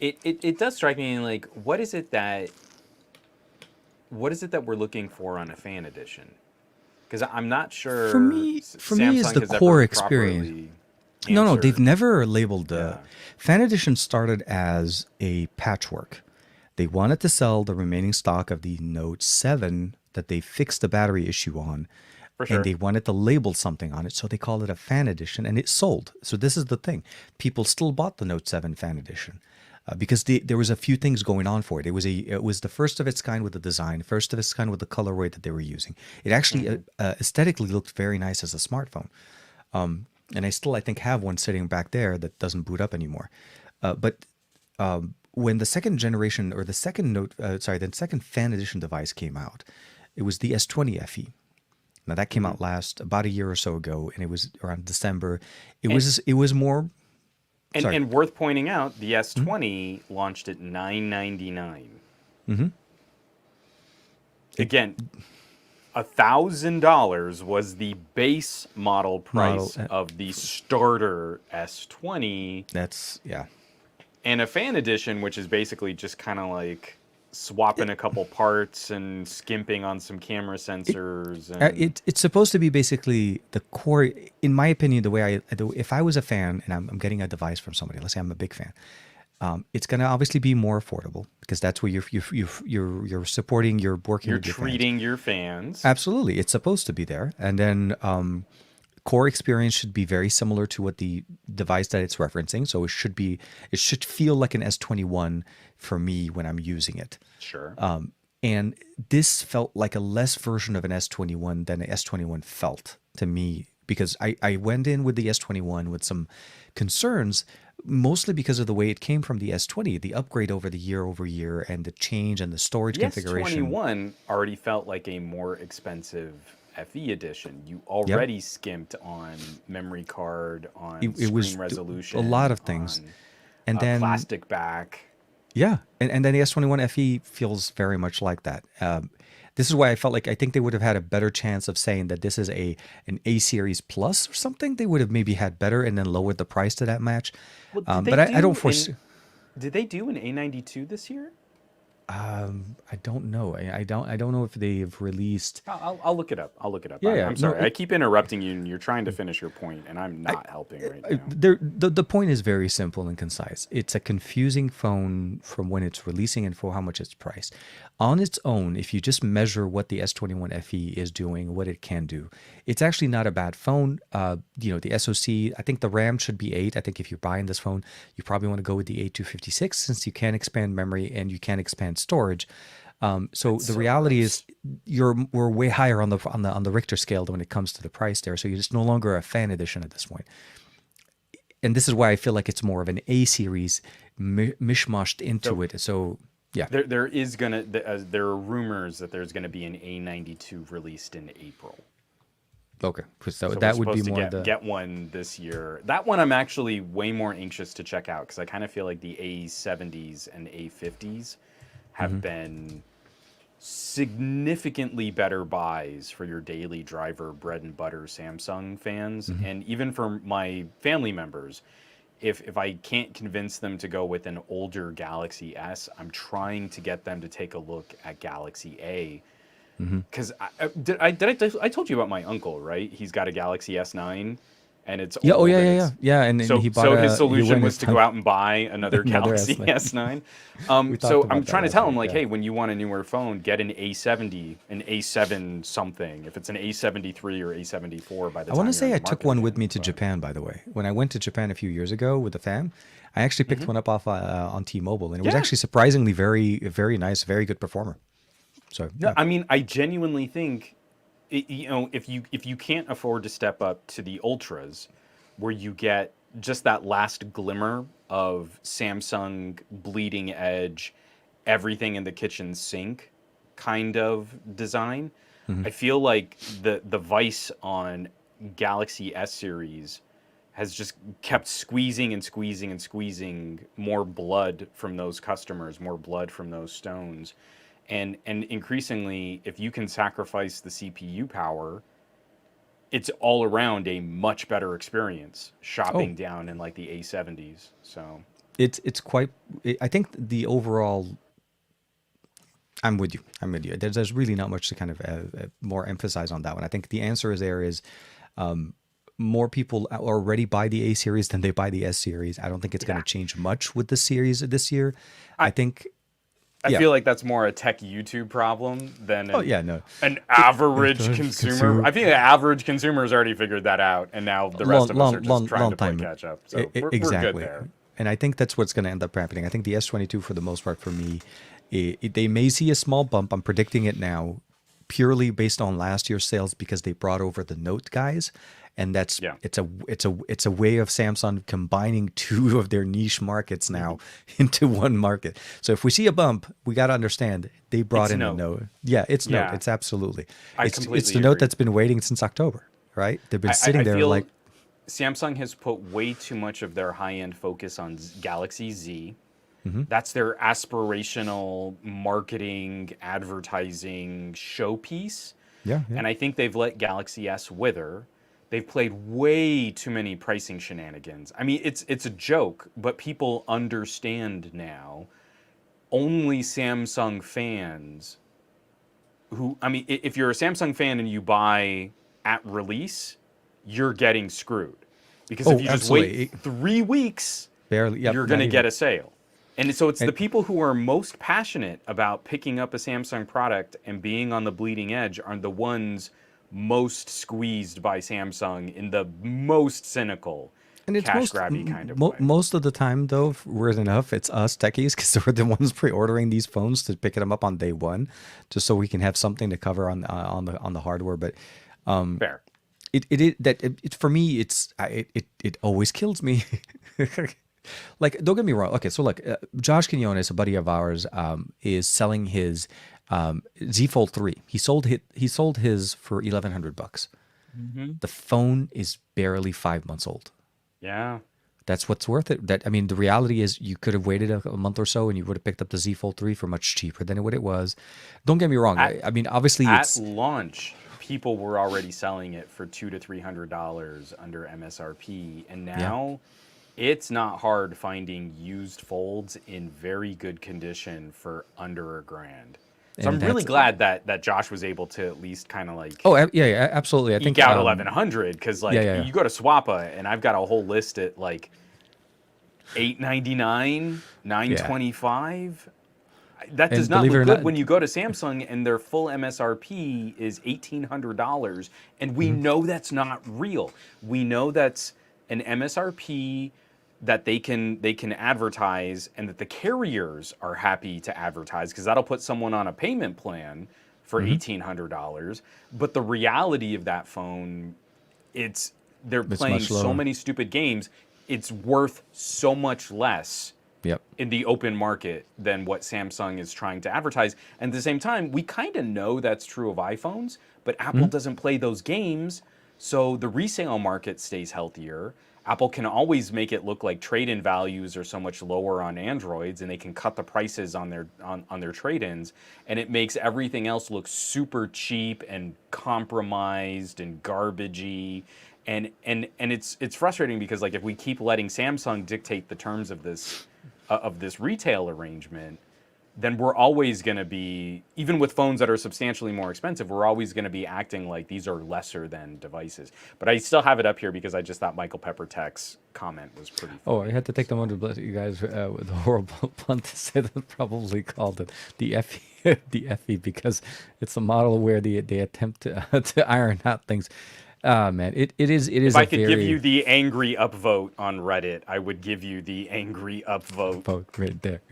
It does strike me like, what is it that we're looking for on a fan edition? Because I'm not sure. For me, is the core experience. No, they've never labeled the fan edition. Started as a patchwork. They wanted to sell the remaining stock of the Note 7 that they fixed the battery issue on. For sure. And they wanted to label something on it, so they called it a fan edition, and it sold. So this is the thing. People still bought the Note 7 fan edition because there was a few things going on for it. It was the first of its kind with the design, first of its kind with the colorway that they were using. It actually aesthetically looked very nice as a smartphone. And I think have one sitting back there that doesn't boot up anymore. But when the second generation or the second the second fan edition device came out, it was the S20 FE. Now that came out about a year or so ago, and it was around December. It was more. And worth pointing out, the S20 launched at $999. Mm-hmm. Again, $1,000 was the base model price of the starter S20. That's And a fan edition, which is basically just kind of like swapping a couple parts and skimping on some camera sensors. It's supposed to be basically the core. In my opinion, the way if I was a fan and I'm getting a device from somebody, let's say I'm a big fan, it's going to obviously be more affordable because that's where you're supporting, you're working. You're with your treating fans. your fans. Absolutely, it's supposed to be there, and then core experience should be very similar to what the device that it's referencing. So it should feel like an S21 for me when I'm using it. Sure. And this felt like a less version of an S21 than an S21 felt to me, because I went in with the S21 with some concerns, mostly because of the way it came from the S20, the upgrade over year, and the change and the storage configuration. The S21 already felt like a more expensive FE edition. You already skimped on memory card, on screen resolution, a lot of things, and then plastic back. Yeah, and then the S21 FE feels very much like that. This is why I felt like I think they would have had a better chance of saying that this is an A series plus or something. They would have maybe had better and then lowered the price to that match. Well, I don't foresee. Did they do an A92 this year? I don't know. I don't know if they've released. I'll look it up. Yeah, I'm sorry. I keep interrupting you, and you're trying to finish your point, and I'm not helping right now. The point is very simple and concise. It's a confusing phone from when it's releasing and for how much it's priced. On its own, if you just measure what the S21 FE is doing, what it can do, it's actually not a bad phone. The SoC, I think the RAM should be 8. I think if you're buying this phone, you probably want to go with the A256 since you can expand memory and you can expand storage. So the reality is we're way higher on the Richter scale when it comes to the price there. So you're just no longer a fan edition at this point. And this is why I feel like it's more of an A series mishmashed into it. So Yeah. There are rumors that there's gonna be an A92 released in April. Okay. So So we're that would be supposed to more get one this year. That one I'm actually way more anxious to check out because I kind of feel like the A70s and A50s have been significantly better buys for your daily driver bread and butter Samsung fans, and even for my family members. If I can't convince them to go with an older Galaxy S, I'm trying to get them to take a look at Galaxy A. Because I told you about my uncle, right? He's got a Galaxy S9, and it's Yeah. Oh old, yeah. and Yeah. Yeah. it's Yeah. And he bought his he solution went was and to go out and buy another another Galaxy S9. S9. We talked So I'm about that trying to last tell him week. like, Yeah. hey, when you want a newer phone, get an A70, an A7 something. If it's an A73 or A74 by the I time want to you're say in I the took market one with again. me to But Japan, by the way. When I went to Japan a few years ago with the fam, I actually picked one up off on T-Mobile, and it was yeah, actually surprisingly very nice, very good performer. So no, yeah. I mean, I genuinely think, if you can't afford to step up to the ultras, where you get just that last glimmer of Samsung bleeding edge, everything in the kitchen sink kind of design, I feel like the vice on Galaxy S series has just kept squeezing and squeezing and squeezing more blood from those customers, more blood from those stones. And increasingly, if you can sacrifice the CPU power, it's all around a much better experience Oh, shopping down in like the A70s. So it's quite. I think the overall. I'm with you. I'm with you. There's really not much to kind of more emphasize on that one. I think the answer is more people already buy the A series than they buy the S series. I don't think it's going yeah, to change much with the series this year. I I think, I yeah. feel like that's more a tech YouTube problem than Oh yeah, no. an average consumer. Consumer I think the average consumer has already figured that out, and now the rest long, of us are long, just long, trying long to play time. catch up. So we're good Exactly. there. And I think that's what's going to end up happening. I think the S22 for the most part for me, they may see a small bump. I'm predicting it now, purely based on last year's sales because they brought over the Note guys, and that's Yeah. it's a way of Samsung combining two of their niche markets now into one market. So if we see a bump, we got to understand they brought It's in the Note. Note. Yeah, it's Note. Yeah, It's absolutely I it's the completely Note agree. that's been waiting since October, right? They've been I sitting there feel like, Samsung has put way too much of their high end focus on Galaxy Z. That's their aspirational marketing, advertising showpiece. yeah, yeah. And I think they've let Galaxy S wither. They've played way too many pricing shenanigans. I mean, it's a joke, but people understand now. Only Samsung fans I mean, if you're a Samsung fan and you buy at release, you're getting screwed. Because if Oh, you just wait absolutely. 3 weeks, Barely. Yep. you're going Not to even. get a sale. And so it's the And people who are most passionate about picking up a Samsung product and being on the bleeding edge are the ones most squeezed by Samsung in the most cynical, And it's cash grabby kind of way. most of the time though, weird enough, it's us techies because we're the ones pre-ordering these phones to pick them up on day one, just so we can have something to cover on the hardware. But Fair. it for me, it always kills me. Like, don't get me wrong. Okay, so look, Josh Quinones, a buddy of ours, is selling his Z Fold 3. He sold his for $1,100. The phone is barely 5 months old. Yeah. That's what's worth it. That I mean, the reality is you could have waited a month or so and you would have picked up the Z Fold 3 for much cheaper than what it was. Don't get me wrong. At, I mean, obviously at it's launch, people were already selling it for $200 to $300 under MSRP, and yeah. now it's not hard finding used folds in very good condition for under $1,000. So And I'm really that's glad that Josh was able to at least kind of like oh yeah, yeah, absolutely. I think eke out 1,100, because like yeah. you go to Swappa and I've got a whole list at like $899, Yeah. $925. That does And not believe it look or good not, when you go to Samsung and their full MSRP is $1,800, and we know that's not real. We know that's an MSRP that they can advertise, and that the carriers are happy to advertise because that'll put someone on a payment plan for $1,800. But the reality of that phone, they're it's playing much so lower. many stupid games. It's worth so much less Yep. in the open market than what Samsung is trying to advertise. And at the same time, we kind of know that's true of iPhones, but Apple doesn't play those games, so the resale market stays healthier. Apple can always make it look like trade-in values are so much lower on Androids, and they can cut the prices on their trade-ins, and it makes everything else look super cheap and compromised and garbagey. And it's frustrating because like if we keep letting Samsung dictate the terms of this retail arrangement, then we're always going to be, even with phones that are substantially more expensive, we're always going to be acting like these are lesser than devices. But I still have it up here because I just thought Michael Peppertech's comment was pretty funny. Oh, I had to take the one to bless you guys with a horrible pun to say that probably called it the FE, the FE, because it's a model where they attempt to iron out things. Man, it is. If I could give you the angry upvote on Reddit, I would give you the angry upvote. Vote right there.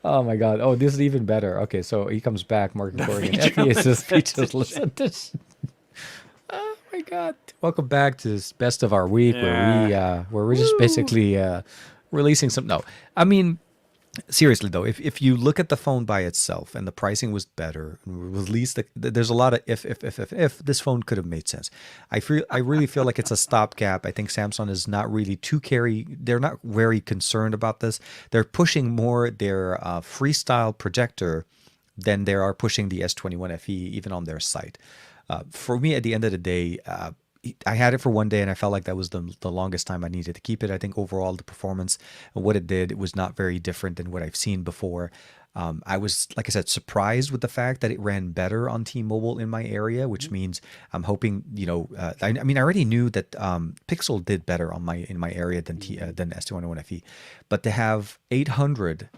Oh my God! Oh, this is even better. Okay, so he comes back, Mark Corrigan. FE is just features. Listen to this. Oh my God! Welcome back to this best of our week, where we're just basically releasing some. No, I mean. Seriously though, if you look at the phone by itself and the pricing was better, release there's a lot of if this phone could have made sense. I really feel like it's a stopgap. I think Samsung is not really they're not very concerned about this. They're pushing more their freestyle projector than they are pushing the S21 FE even on their site. For me, at the end of the day, I had it for one day and I felt like that was the longest time I needed to keep it. I think overall the performance and what it did, it was not very different than what I've seen before. I was, like I said, surprised with the fact that it ran better on T-Mobile in my area, which means I'm hoping, I mean, I already knew that Pixel did better in my area than S21 FE, but to have 800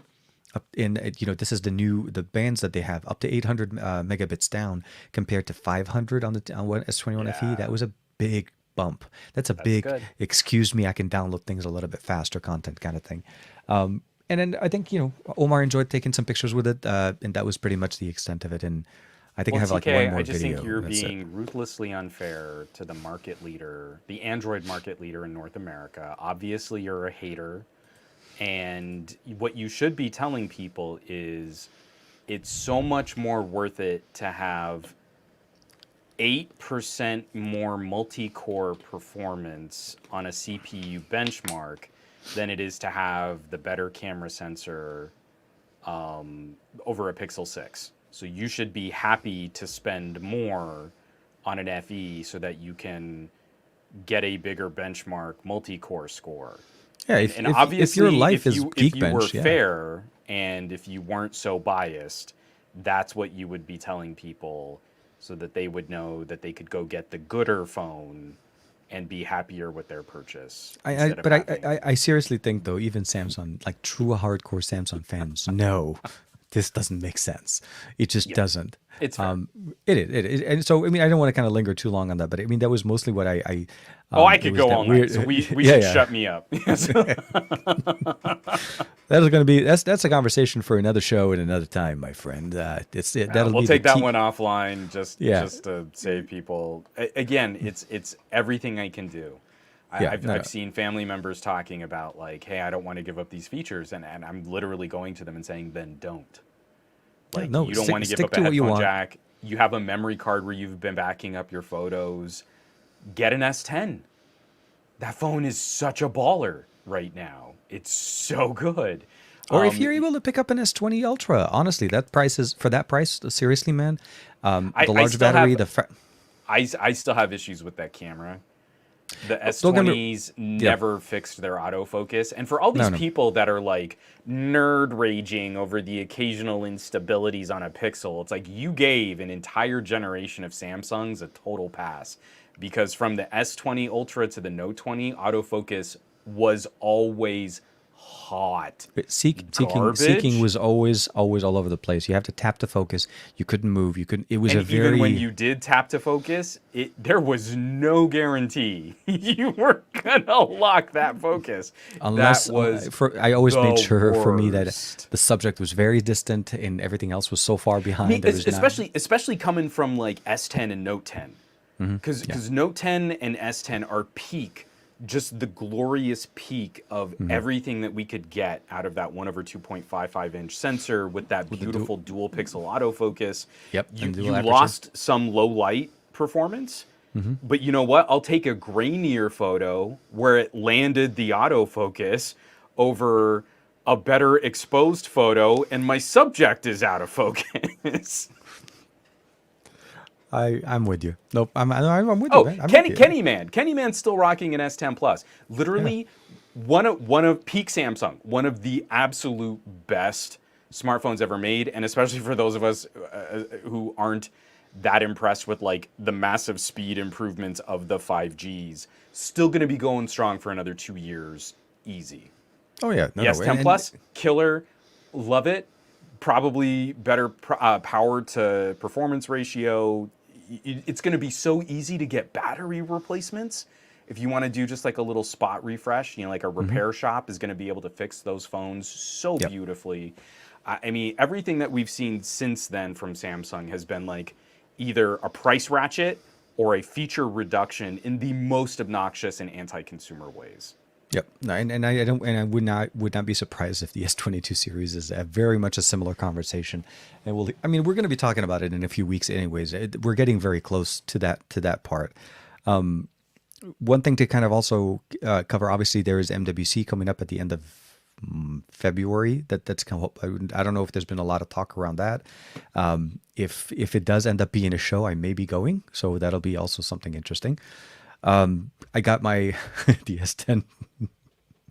this is the bands that they have up to 800 megabits down compared to 500 on S21 FE. That was a big bump. That's big, good. Excuse me, I can download things a little bit faster content kind of thing. And then I think, Omar enjoyed taking some pictures with it. And that was pretty much the extent of it. And I think I have like one more video. I just think you're That's being it. ruthlessly unfair to the market leader, the Android market leader in North America. Obviously, you're a hater. And what you should be telling people is it's so much more worth it to have 8% more multi-core performance on a CPU benchmark than it is to have the better camera sensor over a Pixel 6. So you should be happy to spend more on an FE so that you can get a bigger benchmark multi-core score. Yeah, if your life is Geekbench, if you were fair and if you weren't so biased, that's what you would be telling people so that they would know that they could go get the gooder phone and be happier with their purchase. I seriously think though, even Samsung, like true hardcore Samsung fans, know this doesn't make sense. It just doesn't. It's fair. It is. And so, I mean, I don't want to kind of linger too long on that, but I mean, that was mostly what I I could go all night, so we should shut me up. That is going to be that's a conversation for another show at another time, my friend. We'll take that one offline just to save people. Again, it's everything I can do. I've seen family members talking about like, hey, I don't want to give up these features, and I'm literally going to them and saying, then don't. Like, you don't want to give up a headphone jack. You have a memory card where you've been backing up your photos. Get an S10. That phone is such a baller right now. It's so good. Or if you're able to pick up an S20 Ultra, honestly, that price is for that price. Seriously, man, the large battery. I still have issues with that camera. The S20s never fixed their autofocus. And for all these people that are like nerd raging over the occasional instabilities on a Pixel, it's like you gave an entire generation of Samsungs a total pass. Because from the S20 Ultra to the Note 20, autofocus was always hot. Seeking was always all over the place. You have to tap to focus. You couldn't move. It was even when you did tap to focus, there was no guarantee you were gonna lock that focus. Unless I always made sure worst. For me that the subject was very distant and everything else was so far behind. I mean, especially coming from like S10 and Note 10, because Note 10 and S10 are peak just the glorious peak of Mm-hmm. everything that we could get out of that 1/2.55-inch sensor with that With the beautiful dual pixel autofocus. Yep, You and dual you aperture. lost some low light performance, but you know what? I'll take a grainier photo where it landed the autofocus over a better exposed photo, and my subject is out of focus. I'm with you. Nope, I'm with you, Oh, man. I'm with you. Kenny Man's still rocking an S10 Plus. Yeah. Literally, one of peak Samsung, one of the absolute best smartphones ever made, and especially for those of us who aren't that impressed with like the massive speed improvements of the 5Gs, still going to be going strong for another 2 years, easy. Oh yeah. No, The no. S10 Plus, killer, love it. Probably better power to performance ratio. It's going to be so easy to get battery replacements. If you want to do just like a little spot refresh, like a repair shop is going to be able to fix those phones so Yep. beautifully. I mean, everything that we've seen since then from Samsung has been like either a price ratchet or a feature reduction in the most obnoxious and anti-consumer ways. Yep. No, and I don't, and I would not be surprised if the S22 series is very much a similar conversation. And I mean, we're going to be talking about it in a few weeks, anyways. We're getting very close to that part. One thing to kind of also cover, obviously, there is MWC coming up at the end of February. That's kind of, I don't know if there's been a lot of talk around that. If it does end up being a show, I may be going, so that'll be also something interesting. I got my the S10.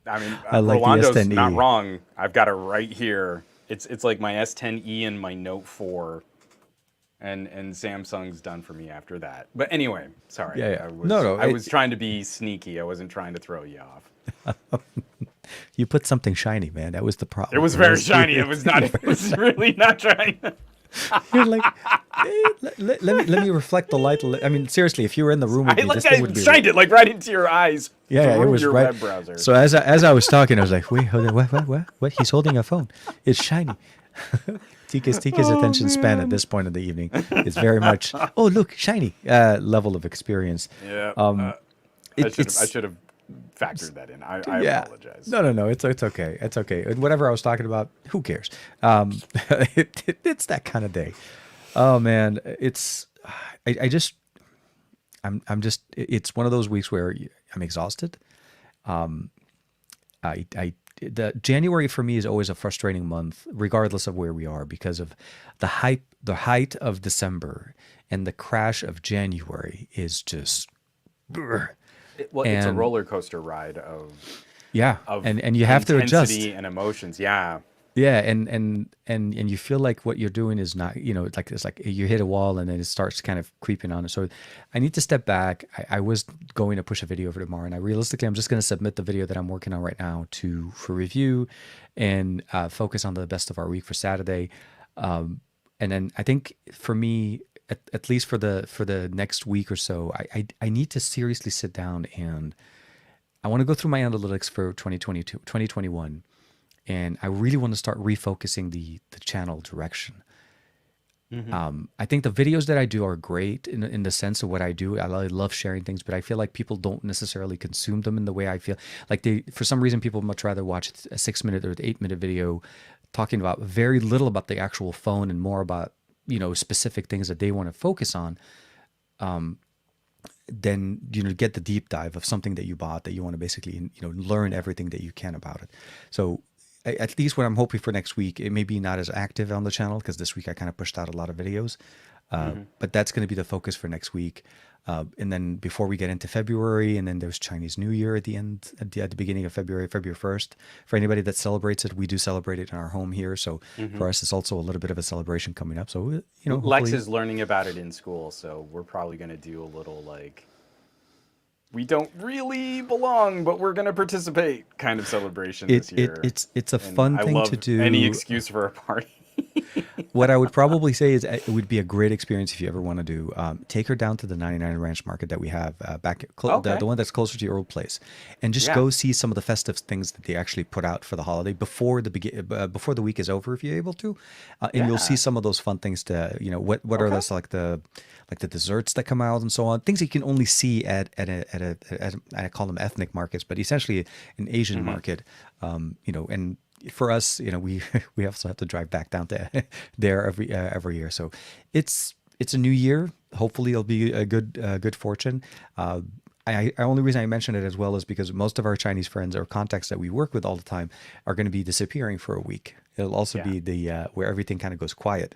I mean, I like the Rolando's S10e. not wrong. I've got it right here. It's like my S10e and my Note 4. And Samsung's done for me after that. But anyway, sorry. Yeah. I was trying to be sneaky. I wasn't trying to throw you off. You put something shiny, man. That was the problem. It was very shiny. It was not. It was really not trying. You're like, let me reflect the light. I mean, seriously, if you were in the room with me, this thing would be shined it like right into your eyes. Yeah, it through was your right. web browser. So as I was talking, I was like, wait, hold on, what? He's holding a phone. It's shiny. TK's attention span at this point of the evening is very much, oh look, shiny level of experience. Yeah. I should have factored that in. I apologize. No. It's okay. It's okay. And whatever I was talking about, who cares? It's that kind of day. Oh man, I'm just. It's one of those weeks where I'm exhausted. The January for me is always a frustrating month, regardless of where we are, because of the height of December and the crash of January is just. It's a roller coaster ride of and you have to adjust intensity and emotions. Yeah. Yeah, and you feel like what you're doing is not, it's like you hit a wall and then it starts kind of creeping on it. So I need to step back. I was going to push a video over tomorrow, and I'm just going to submit the video that I'm working on right now for review, and focus on the best of our week for Saturday. And then I think for me, at least for the next week or so, I need to seriously sit down and I want to go through my analytics for 2021. And I really want to start refocusing the channel direction. Mm-hmm. I think the videos that I do are great in the sense of what I do. I love sharing things, but I feel like people don't necessarily consume them in the way I feel. Like for some reason, people much rather watch a 6-minute or an 8-minute video talking about very little about the actual phone and more about, specific things that they want to focus on. Then get the deep dive of something that you bought that you want to basically learn everything that you can about it. So at least what I'm hoping for next week, it may be not as active on the channel because this week I kind of pushed out a lot of videos, but that's going to be the focus for next week. And then before we get into February, and then there's Chinese New Year at the beginning of February 1st. For anybody that celebrates it, we do celebrate it in our home here. So for us, it's also a little bit of a celebration coming up. So, Lex is learning about it in school. So we're probably going to do a little we don't really belong, but we're going to participate kind of celebration this year. It's a fun thing to do. Any excuse for a party. What I would probably say is it would be a great experience if you ever want to do. Take her down to the 99 Ranch Market that we have the Okay. one that's closer to your old place, and just Yeah. go see some of the festive things that they actually put out for the holiday before the week is over, if you're able to, and you'll see Yeah. some of those fun things to what are Okay. those like the desserts that come out and so on, things you can only see at I call them ethnic markets, but essentially an Asian Hmm. market, and for us, we we also have to drive back down to there every year. So it's a new year. Hopefully, it'll be a good fortune. Uh, only reason I mention it as well is because most of our Chinese friends or contacts that we work with all the time are going to be disappearing for a week. It'll also Yeah. be the where everything kind of goes quiet.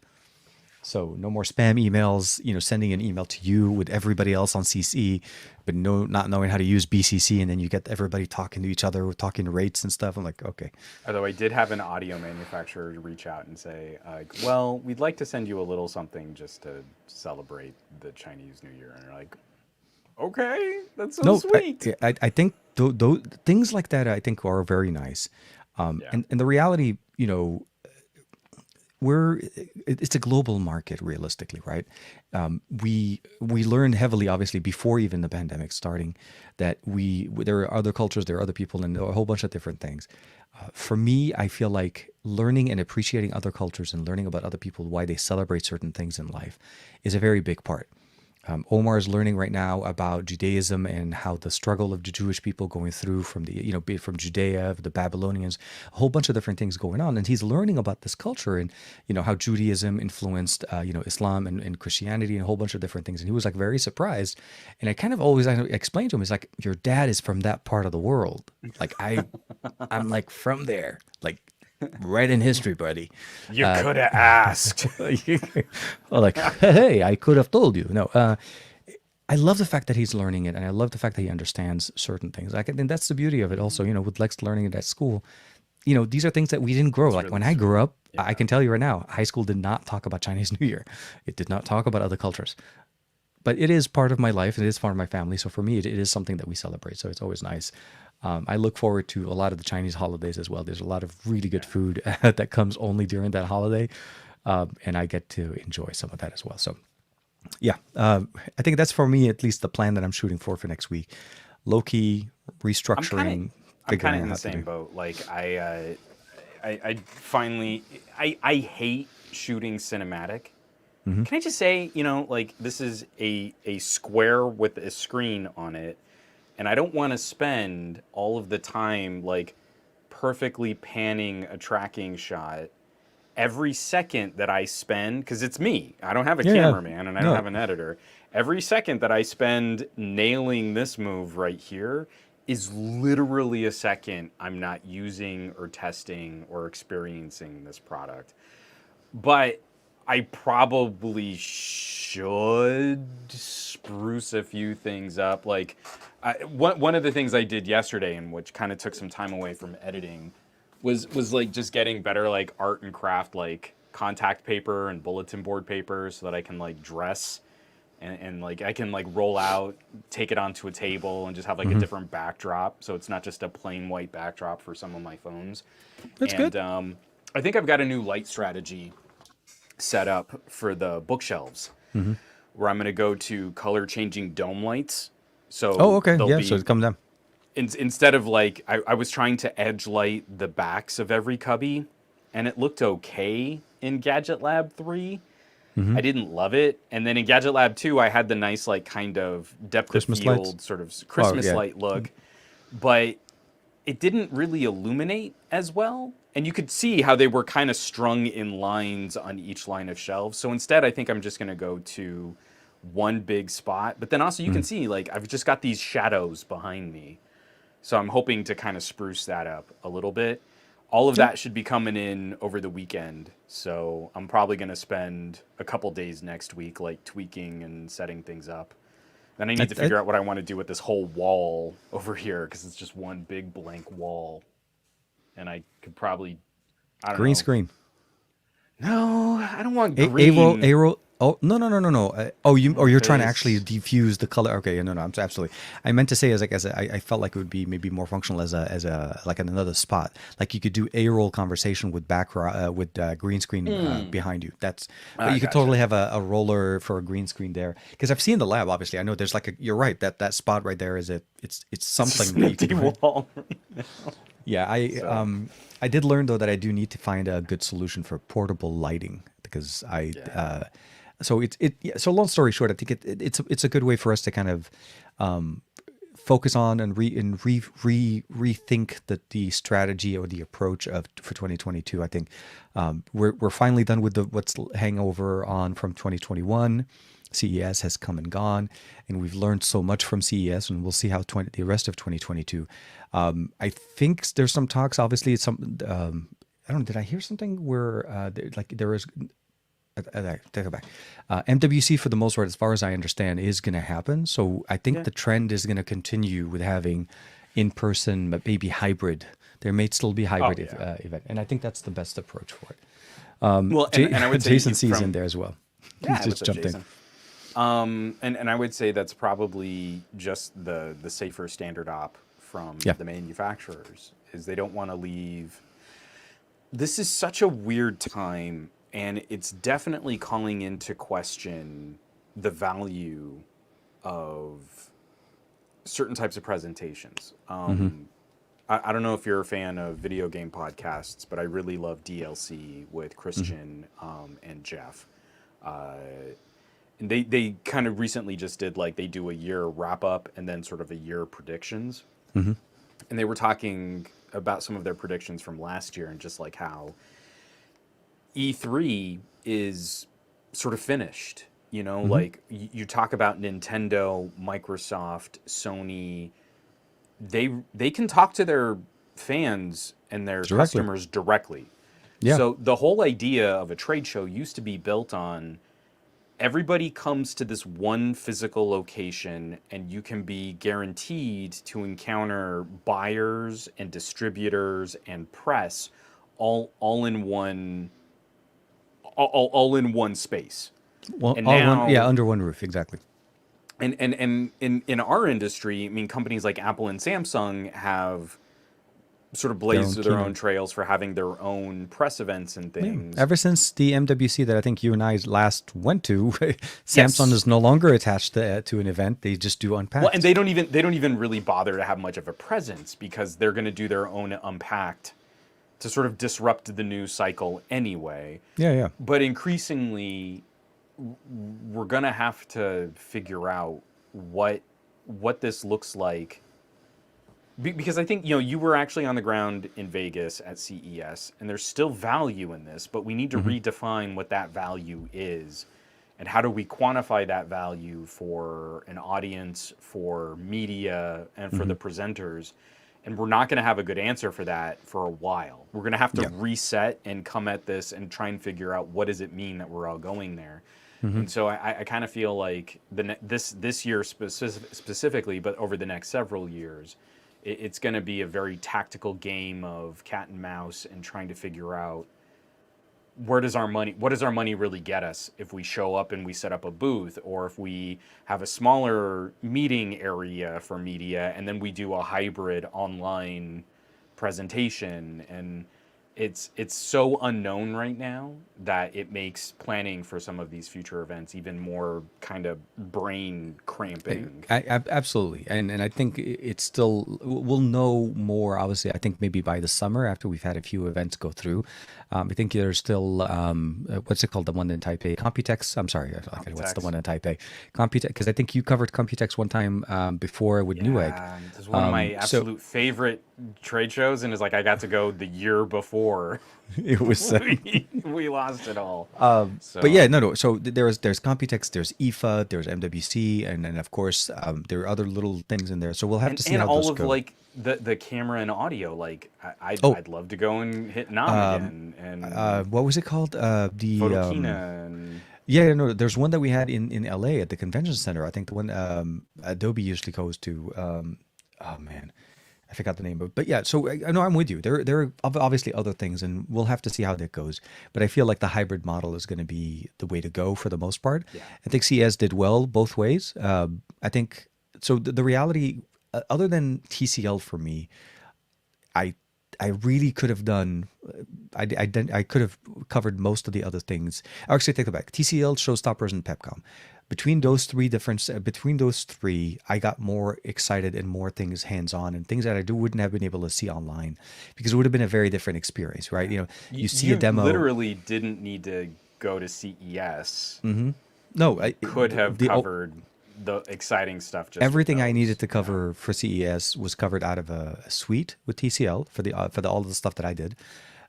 So no more spam emails, sending an email to you with everybody else on CC, but not knowing how to use BCC, and then you get everybody talking to each other, talking rates and stuff. I'm like, okay. Although I did have an audio manufacturer reach out and say, well, we'd like to send you a little something just to celebrate the Chinese New Year. And you're like, okay, that's so No, sweet. I think things like that I think are very nice. Yeah. And the reality, we're it's a global market realistically, right? We learned heavily, obviously, before even the pandemic starting, that there are other cultures, there are other people, and a whole bunch of different things. For me, I feel like learning and appreciating other cultures and learning about other people, why they celebrate certain things in life, is a very big part. Omar is learning right now about Judaism and how the struggle of the Jewish people going through from be it from Judea, the Babylonians, a whole bunch of different things going on. And he's learning about this culture and, how Judaism influenced, Islam and Christianity and a whole bunch of different things. And he was like very surprised. And I explained to him, it's like, your dad is from that part of the world. Like I'm like from there, like right in history, buddy. You could have asked. Like, hey, I could have told you. No, I love the fact that he's learning it, and I love the fact that he understands certain things. Like, and that's the beauty of it. Also, with Lex learning it at school, these are things that we didn't grow. That's Like when really I grew sweet. up, I Yeah. can tell you right now, high school did not talk about Chinese New Year. It did not talk about other cultures. But it is part of my life. It is part of my family. So for me, it is something that we celebrate. So it's always nice. I look forward to a lot of the Chinese holidays as well. There's a lot of really good Yeah. food that comes only during that holiday, and I get to enjoy some of that as well. So yeah, I think that's for me at least the plan that I'm shooting for next week. Low key I'm kind of restructuring, I'm kind figuring of out in the how to same do. boat. Like I finally I hate shooting cinematic. Hmm. Can I just say, like this is a square with a screen on it, and I don't want to spend all of the time like perfectly panning a tracking shot every second that I spend, because it's me. I don't have a Yeah, yeah, cameraman and I don't no, have an editor. Every second that I spend nailing this move right here is literally a second I'm not using or testing or experiencing this product. But I probably should spruce a few things up. Like, one of the things I did yesterday, and which kind of took some time away from editing, was like just getting better like art and craft like contact paper and bulletin board paper so that I can like dress and like I can like roll out, take it onto a table and just have like a hmm, different backdrop so it's not just a plain white backdrop for some of my phones. that's good. And I think I've got a new light strategy set up for the bookshelves Hmm. where I'm going to go to color changing dome lights. Oh, So okay, they'll yeah. So be it comes down. instead of like I was trying to edge light the backs of every cubby, and it looked okay in Gadget Lab 3. Hmm. I didn't love it. And then in Gadget Lab 2, I had the nice like kind of depth of Christmas lights. field sort of Oh Christmas yeah. light look, but it didn't really illuminate as well. And you could see how they were kind of strung in lines on each line of shelves. So instead, I think I'm just going to go to one big spot. But then also you can Mhm. see like I've just got these shadows behind me. So I'm hoping to kind of spruce that up a little bit. All of Yeah. that should be coming in over the weekend. So I'm probably going to spend a couple days next week like tweaking and setting things up. Then I need to I, figure out what I want to do with this whole wall over here because it's just one big blank wall. And I could probably, I don't green know. screen. No, I don't want A roll, green. Oh, no, no, no, no, no. You're trying to actually Face. diffuse the color. Okay, no, no, I'm absolutely. I meant to say as like I felt like it would be maybe more functional as a like another spot. Like you could do a roll conversation with background with green screen behind you. That's but I you could totally gotcha. have a roller for a green screen there because I've seen the lab. Obviously, I know there's like a. You're right that spot right there is it's It's just something an that you could empty do. wall. Yeah, So I did learn though that I do need to find a good solution for portable lighting because yeah. so yeah, so long story short, I think it's a good way for us to kind of focus on and rethink the strategy or the approach of for 2022. I think we're finally done with the what's hangover on from 2021. CES has come and gone, and we've learned so much from CES, and we'll see how the rest of 2022. I think there's some talks. Obviously, it's some. I don't know. Did I hear something where there was? Take it back. MWC for the most part, as far as I understand, is going to happen. So I think Yeah. the trend is going to continue with having in person, but maybe hybrid. There may still be Oh hybrid yeah. event, and I think that's the best approach for it. Well, and I would say Jason C's in from there as well. He's yeah, what's just up, jumped in. Jason? And I would say that's probably just the safer standard op from Yeah. the manufacturers is they don't want to leave. This is such a weird time, and it's definitely calling into question the value of certain types of presentations. Mm-hmm. I don't know if you're a fan of video game podcasts, but I really love DLC with Mm-hmm. Christian and Jeff. Uh, and they kind of recently just did like they do a year wrap up and then sort of a year predictions. Mm-hmm. And they were talking about some of their predictions from last year and just like how E3 is sort of finished. You know, Mm-hmm. like you talk about Nintendo, Microsoft, Sony, they can talk to their fans and their Directly. customers directly. Yeah. So the whole idea of a trade show used to be built on everybody comes to this one physical location and you can be guaranteed to encounter buyers and distributors and press all in one all in one space. Well, And all one. Yeah, now under one roof. Exactly. and in our industry, I mean companies like Apple and Samsung have sort of Their blazed own their own keynote. trails for having their own press events and Yeah. things. Ever since the MWC that I think you and I last went to, Samsung Yes. is no longer attached to an event. They just do Well, and Unpacked. they don't even really bother to have much of a presence because they're going to do their own Unpacked to sort of disrupt the news cycle anyway. Yeah, yeah. But increasingly, we're going to have to figure out what this looks like. Because I think you were actually on the ground in Vegas at CES, and there's still value in this, but we need to Hmm. redefine what that value is, and how do we quantify that value for an audience, for media, and for Hmm. the presenters. And we're not going to have a good answer for that for a while. We're going to have to Yeah. reset and come at this and try and figure out what does it mean that we're all going there. Hmm. And so I kind of feel like this year specifically, but over the next several years, it's going to be a very tactical game of cat and mouse and trying to figure out what does our money really get us if we show up and we set up a booth, or if we have a smaller meeting area for media and then we do a hybrid online presentation. And it's so unknown right now that it makes planning for some of these future events even more kind of brain cramping. Absolutely, and I think it's still we'll know more. Obviously, I think maybe by the summer after we've had a few events go through. I think there's still what's it called, the one in Taipei, Computex. I'm sorry, what's the Computex. one in Taipei? Computex, because I think you covered Computex one time before with Newegg. Yeah, this is one of my So absolute favorite trade shows, and it's like I got to go the year before it was. we lost it all. But yeah, So no, no. So there's Computex, there's IFA, there's MWC, and then of course there are other little things in there. So we'll have to see and how all those of go. like the camera and audio. Like Oh, I'd love to go and hit Nam again and what was it called? The Photokina and Yeah, no, there's one that we had in LA at the convention center. I think the one Adobe usually goes to. Oh man, I forgot the name of it. But yeah, so I know I'm with you. There are obviously other things, and we'll have to see how that goes. But I feel like the hybrid model is going to be the way to go for the most part. Yeah. I think CS did well both ways. I think so. The reality, other than TCL for me, I I really could have done. I could have covered most of the other things. Actually, take it back. TCL, Showstoppers, and Pepcom. Between those three, I got more excited and more things hands on and things that I wouldn't have been able to see online because it would have been a very different experience, right? You know, you see a You demo. literally didn't need to go to CES. No, Could have the covered the exciting stuff just with everything I those. needed to cover for CES was covered out of a suite with TCL for all of the stuff that I did.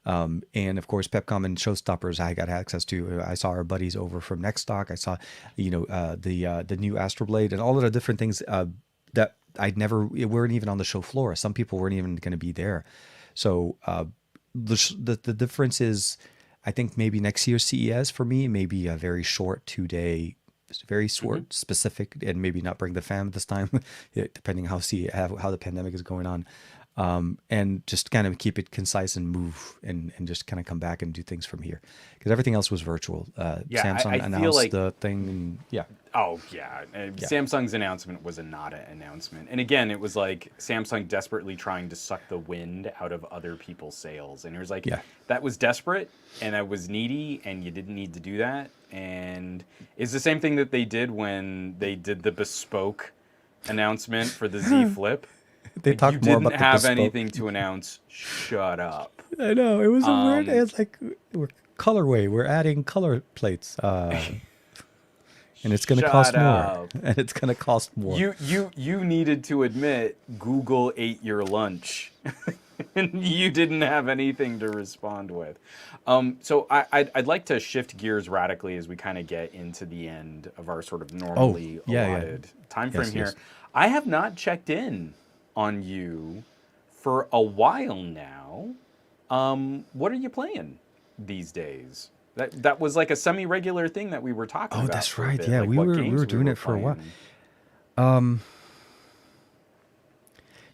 And of course, Pepcom and Showstoppers, I got access to. I saw our buddies over from Next Stock. I saw, the new Astroblade and all of the different things that weren't even on the show floor. Some people weren't even going to be there. So the difference is, I think maybe next year's CES for me, maybe a very short 2 day, very short, specific, and maybe not bring the fam this time, depending how the pandemic is going on. And just kind of keep it concise and move and just kind of come back and do things from here because everything else was virtual. Yeah, Samsung I feel announced like the thing and yeah. Oh yeah. Yeah. Samsung's announcement was a nada announcement, and again, it was like Samsung desperately trying to suck the wind out of other people's sails, and it was like, Yeah. that was desperate, and I was needy, and you didn't need to do that, and it's the same thing that they did when they did the bespoke announcement for the Z Flip. They Like, talked you more didn't about the have bespoke. anything to announce. Shut up. I know it was a weird. It's like we're colorway. We're adding color plates, and it's going to cost Shut more. up. And it's going to cost more. You needed to admit Google ate your lunch, and you didn't have anything to respond with. So I'd like to shift gears radically as we kind of get into the end of our sort of normally yeah. allotted time frame Yes, here. yes. I have not checked in on you for a while now. What are you playing these days? That was like a semi-regular thing that we were talking Oh, about. that's for a right. bit, Yeah, like we what were games doing it for a while. playing.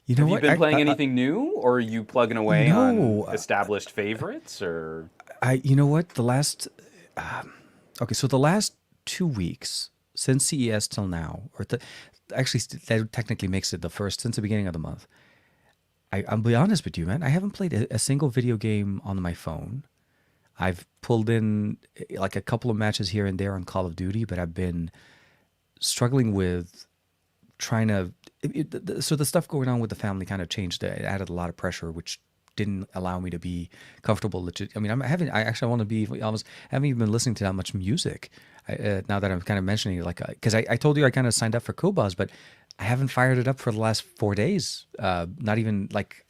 You know Have you what? been playing anything new, or are you plugging away No, on established favorites, or? You know what? So the last 2 weeks since CES till now, actually that technically makes it the first since the beginning of the month. I'll be honest with you, man. I haven't played a single video game on my phone. I've pulled in like a couple of matches here and there on Call of Duty, but I've been struggling with trying to. So the stuff going on with the family kind of changed. It added a lot of pressure, which didn't allow me to be comfortable. I mean, I actually want to be almost. I haven't even been listening to that much music. Now that I'm kind of mentioning it, like, because I told you I kind of signed up for Kobaz, but I haven't fired it up for the last 4 days. Not even like.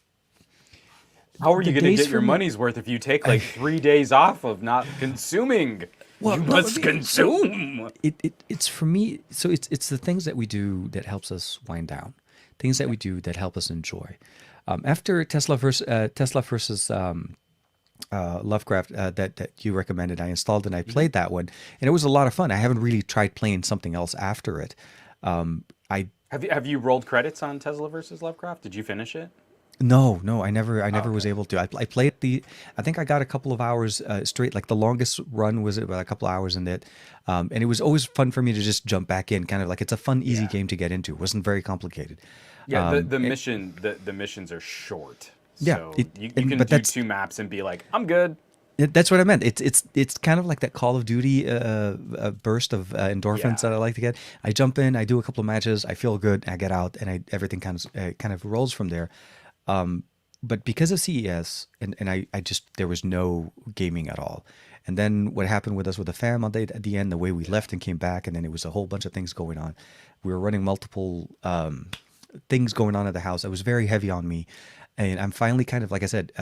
How are you The going to days get your for me- money's worth if you take like 3 days off of not consuming? Well, You no, must consume. It's for me. So it's the things that we do that helps us wind down, things that we do that help us enjoy. After Tesla versus Lovecraft that you recommended, I installed and I played that one, and it was a lot of fun. I haven't really tried playing something else after it. I Have you rolled credits on Tesla versus Lovecraft? Did you finish it? No, I never was Okay. able to. I played I think I got a couple of hours straight. Like the longest run was about a couple of hours in it, and it was always fun for me to just jump back in. Kind of like it's a fun, easy Yeah. game to get into. It wasn't very complicated. Yeah, the missions are short. Yeah, So it- you and- can but do that's- 2 maps and be like, I'm good. That's what I meant. It's kind of like that Call of Duty burst of endorphins Yeah. that I like to get. I jump in, I do a couple of matches, I feel good, I get out, and everything kind of rolls from there. But because of CES, and I just there was no gaming at all. And then what happened with us with the fam at the end, the way we left and came back, and then it was a whole bunch of things going on. We were running multiple things going on at the house. It was very heavy on me, and I'm finally kind of like I said.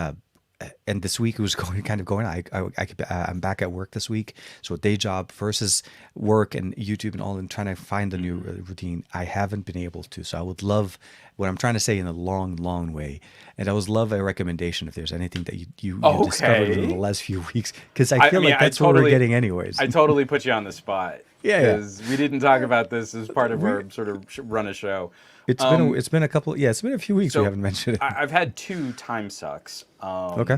And this week it was going. I'm back at work this week, so day job versus work and YouTube and all, and trying to find the new routine. I haven't been able to, so I would love what I'm trying to say in a long way, and I would love a recommendation if there's anything that you discovered in Okay. the last few weeks, because I feel mean, like that's what we're totally- getting anyways. I totally put you on the spot. Yeah, yeah. because we didn't talk about this as part of our sort of run a show. It's been a couple. Yeah, it's been a few weeks we So haven't mentioned it. I've had two time sucks. Okay.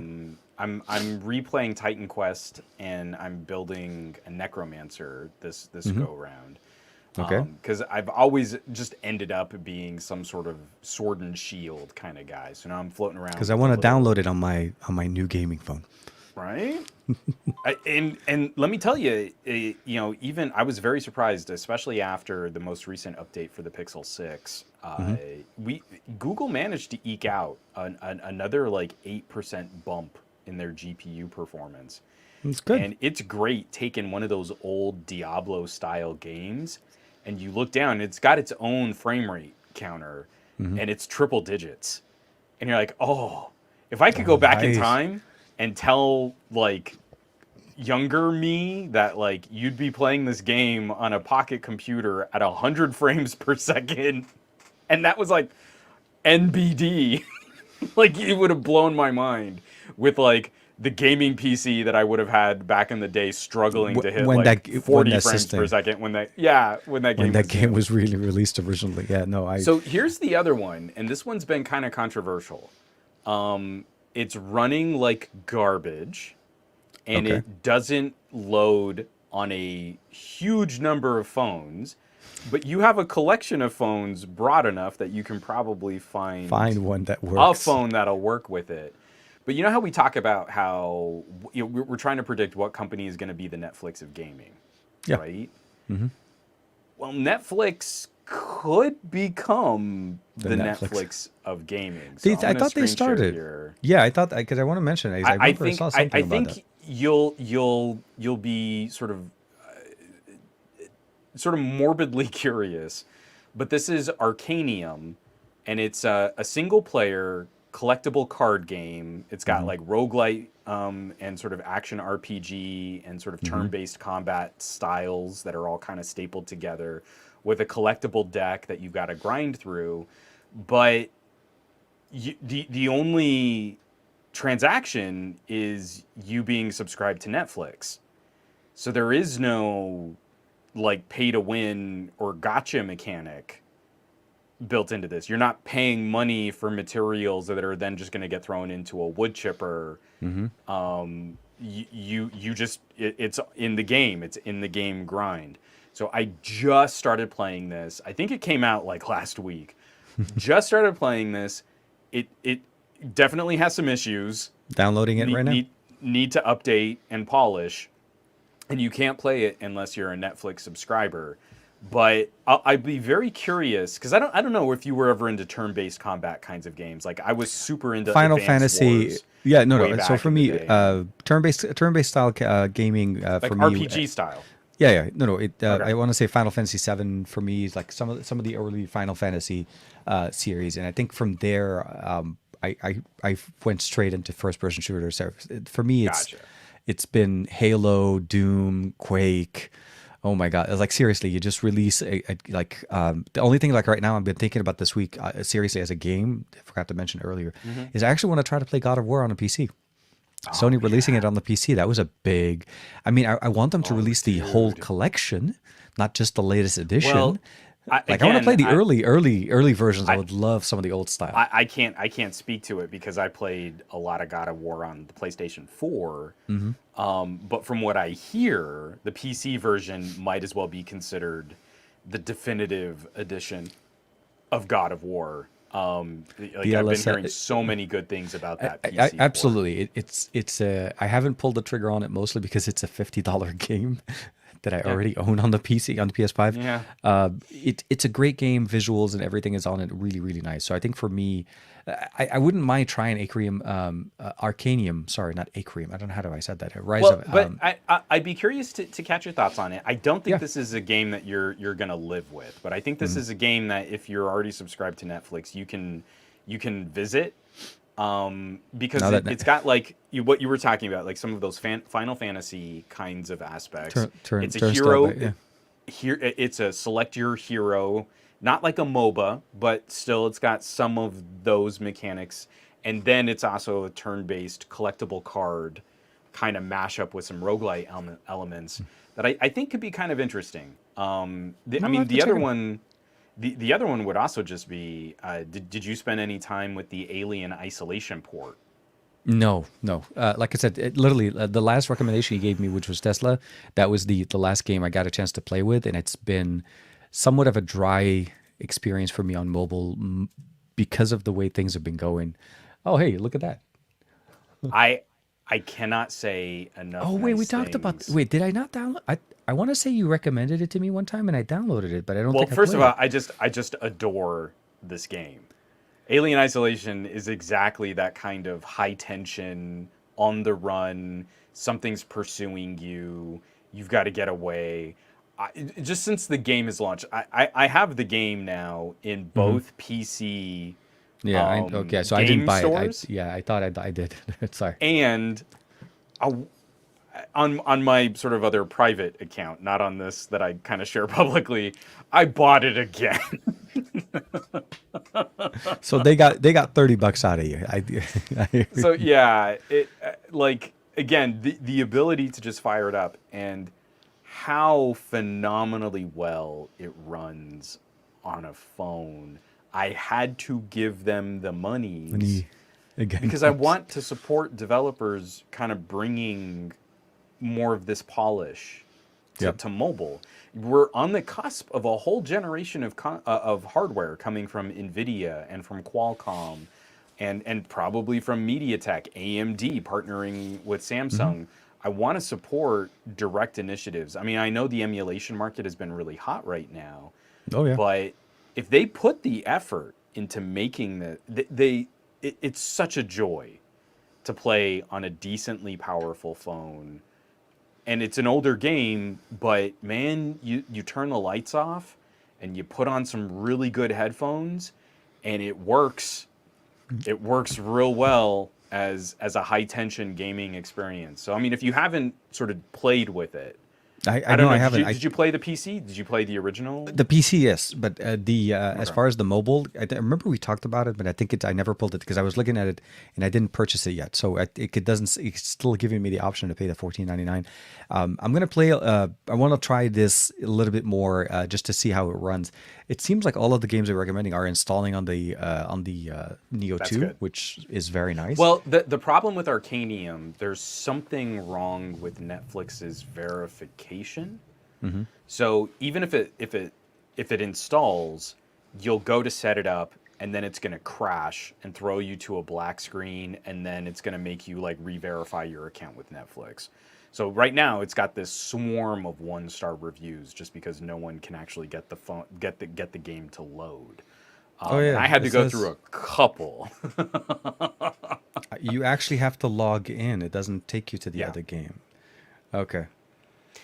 I'm replaying Titan Quest and I'm building a necromancer this go round. Okay. Because I've always just ended up being some sort of sword and shield kind of guy. So now I'm floating around. Because I with want a to little- download it on my new gaming phone. right? And let me tell you, even I was very surprised, especially after the most recent update for the Pixel 6. We Google managed to eke out another like 8% bump in their GPU performance. It's good. And it's great taking one of those old Diablo style games and you look down, it's got its own frame rate counter and it's triple digits. And you're like, oh, if I could go back in nice. time and tell like younger me that like you'd be playing this game on a pocket computer at 100 frames per second and that was like NBD, like it would have blown my mind with like the gaming PC that I would have had back in the day struggling to hit when like that- 40 when that frames system- per second when that game When was that game new. was really released originally. Yeah, no, I. So here's the other one, and this one's been kind of controversial. It's running like garbage, and Okay. it doesn't load on a huge number of phones, but you have a collection of phones broad enough that you can probably find one that a works. phone that'll work with it. But you know how we talk about how we're trying to predict what company is going to be the Netflix of gaming, Yeah. right? Well, Netflix could become the Netflix. Netflix of gaming. So They- I'm I gonna thought they screen share started. here. Yeah, I thought because I want to mention it. I remember I saw something I about think that. you'll be sort of morbidly curious, but this is Arcanium, and it's a single player collectible card game. It's got like roguelite and sort of action RPG and sort of turn-based combat styles that are all kind of stapled together with a collectible deck that you've got to grind through. But the only transaction is you being subscribed to Netflix. So there is no like pay to win or gotcha mechanic built into this. You're not paying money for materials that are then just going to get thrown into a wood chipper. You just it's in the game. It's in the game grind. So I just started playing this. I think it came out like last week. Just started playing this. It definitely has some issues. Downloading it right now. Need to update and polish, and you can't play it unless you're a Netflix subscriber. But I'd be very curious because I don't know if you were ever into turn-based combat kinds of games. Like I was super into Final Advanced Fantasy. Wars Yeah, no. way So back for in the me, day. turn-based style gaming like for me. RPG style. Yeah. No. Okay. I want to say Final Fantasy VII for me is like some of the early Final Fantasy series, and I think from there, I went straight into first-person shooters. So for me, Gotcha. it's been Halo, Doom, Quake. Oh my God! Like seriously, you just release the only thing like right now I've been thinking about this week seriously as a game. I forgot to mention earlier is I actually want to try to play God of War on a PC. Sony releasing it on the PC, that was a big. I mean, I want them to release the whole collection, not just the latest edition. Well, I want to play the again, early versions. I would love some of the old style. I can't speak to it because I played a lot of God of War on the PlayStation 4. But from what I hear, the PC version might as well be considered the definitive edition of God of War. I've been hearing so many good things about that PC port. Absolutely, it's I haven't pulled the trigger on it mostly because it's a $50 game that I already own on the PC on the PS5. Yeah. It's a great game. Visuals and everything is on it really, really nice. So I think for me, I wouldn't mind trying Arcanium. Sorry, not Acrium. I don't know how I said that. I'd be curious to catch your thoughts on it. I don't think Yeah. this is a game that you're gonna live with, but I think this is a game that if you're already subscribed to Netflix, you can visit. Because it's got like what you were talking about, like some of those Final Fantasy kinds of aspects. It's a hero. Here, it's a select your hero, not like a MOBA, but still, it's got some of those mechanics. And then it's also a turn-based collectible card kind of mash up with some roguelite elements that I think could be kind of interesting. I I'll mean, have to the check other it out. one, the other one would also just be, did you spend any time with the Alien Isolation port? No, no. Like I said, literally the last recommendation you gave me, which was Tesla, that was the last game I got a chance to play with, and it's been somewhat of a dry experience for me on mobile because of the way things have been going. Oh, hey, look at that. I I cannot say Oh, enough wait, we nice talked about. things. Wait, did I not download? I want to say you recommended it to me one time, and I downloaded it, but I don't Well, think I first of played all, it. I just adore this game. Alien Isolation is exactly that kind of high tension, on the run, something's pursuing you, you've got to get away. Just since the game is launched, I have the game now in Hmm. both PC Yeah, okay. So I didn't game buy it. stores I thought I did. Sorry. and uh, on my sort of other private account, not on this that I kind of share publicly. I bought it again. So they got $30 out of you. So yeah, it like again the ability to just fire it up and how phenomenally well it runs on a phone. I had to give them the monies Money again. because I want to support developers kind of bringing more of this polish Yep. to mobile. We're on the cusp of a whole generation of hardware coming from Nvidia and from Qualcomm, and probably from MediaTek, AMD partnering with Hmm. Samsung. I want to support direct initiatives. I mean, I know the emulation market has been really hot right now, Oh yeah. but if they put the effort into making it's such a joy to play on a decently powerful phone, and it's an older game, but man, you turn the lights off and you put on some really good headphones and it works. It works real well as a high tension gaming experience. So I mean, if you haven't sort of played with it, I I don't know I know. Did haven't. you did you play the PC? Did you play the original? The PC, yes, but the as Okay. far as the mobile, I remember we talked about it, but I think I never pulled it because I was looking at it and I didn't purchase it yet. So it doesn't. It's still giving me the option to pay the 14.99. I'm gonna play. I want to try this a little bit more just to see how it runs. It seems like all of the games they're recommending are installing on the Neo That's 2, good. which is very nice. Well, the problem with Arcanium, there's something wrong with Netflix's verification. So even if it installs, you'll go to set it up and then it's going to crash and throw you to a black screen and then it's going to make you like re-verify your account with Netflix. So right now it's got this swarm of one-star reviews just because no one can actually get the phone get the game to load. Oh And I yeah, had it to go through says a couple. you actually have to log in. It doesn't take you to the Yeah. other game. Okay.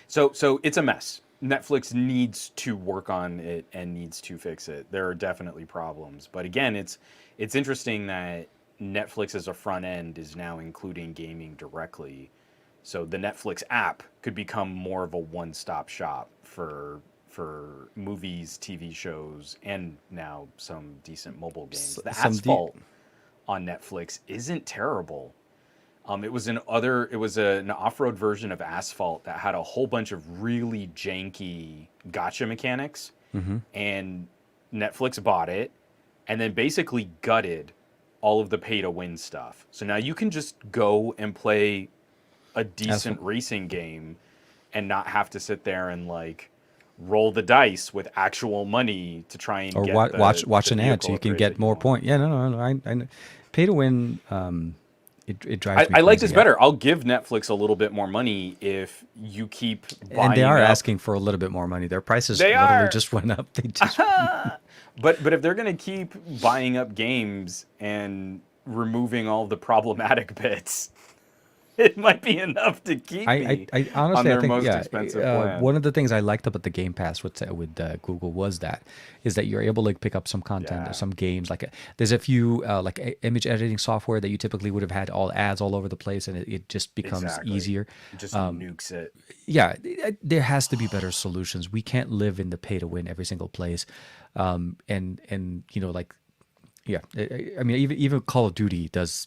So it's a mess. Netflix needs to work on it and needs to fix it. There are definitely problems, but again, it's interesting that Netflix as a front end is now including gaming directly. So the Netflix app could become more of a one-stop shop for movies, TV shows, and now some decent mobile games. The Some Asphalt on Netflix isn't terrible. It was an off-road version of Asphalt that had a whole bunch of really janky gotcha mechanics, and Netflix bought it, and then basically gutted all of the pay-to-win stuff. So now you can just go and play a decent Asphalt. racing game, and not have to sit there and like roll the dice with actual money to try and Or get watch the an ad so vehicle you can upgrades that get you more want. point. Yeah, no, no, I know. Pay to win. It drives me I like this crazy. better. I'll give Netflix a little bit more money if you keep And they buying are up. asking for a little bit more money. Their prices They literally are. just went up. They just But if they're gonna keep buying up games and removing all the problematic bits, it might be enough to keep me I on honestly I their think most yeah. expensive plan. One of the things I liked about the Game Pass with Google was that you're able to pick up some content or Yeah, some games like there's a few image editing software that you typically would have had all ads all over the place and it just becomes exactly. easier. It just nukes it. Yeah, there has to be better solutions. We can't live in the pay to win every single place, and like yeah, I mean even Call of Duty does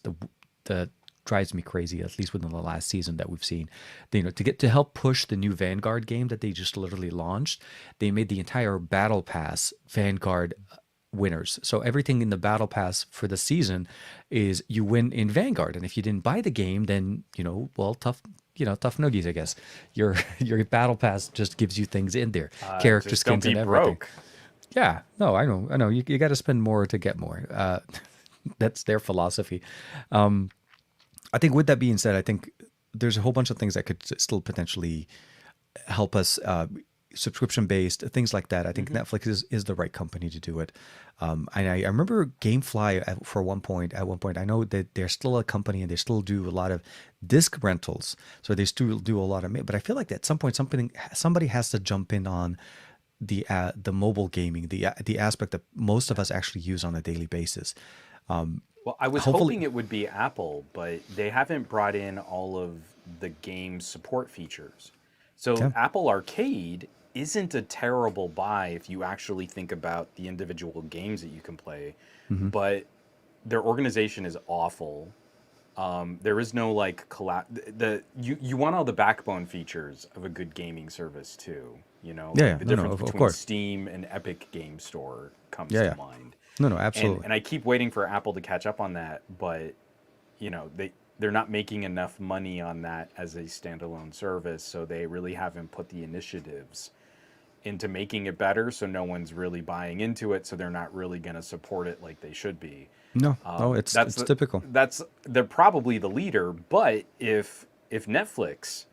the drives me crazy, at least within the last season that we've seen. To help push the new Vanguard game that they just literally launched, they made the entire Battle Pass Vanguard winners. So everything in the Battle Pass for the season is you win in Vanguard, and if you didn't buy the game, then well, tough noogies, I guess. Your your Battle Pass just gives you things in there, character Just don't skins be and everything. broke. Yeah, no, I know. You got to spend more to get more. That's their philosophy. I think with that being said, I think there's a whole bunch of things that could still potentially help us, subscription based things like that. I think Netflix is the right company to do it. And I remember GameFly at one point, I know that they're still a company and they still do a lot of disc rentals. So they still do a lot of, but I feel like at some point somebody has to jump in on the mobile gaming, the aspect that most of us actually use on a daily basis. Well, I was Hopefully, hoping it would be Apple, but they haven't brought in all of the game support features. So yeah. Apple Arcade isn't a terrible buy if you actually think about the individual games that you can play, but their organization is awful. There is no like you want all the backbone features of a good gaming service too. Yeah, Like yeah, the no, no, difference of between course. Steam and Epic Game Store comes Yeah, to yeah. mind. No, no, And absolutely. and I keep waiting for Apple to catch up on that, but they're not making enough money on that as a standalone service, so they really haven't put the initiatives into making it better, so no one's really buying into it, so they're not really going to support it like they should be. No, no, it's typical. They're probably the leader, but if Netflix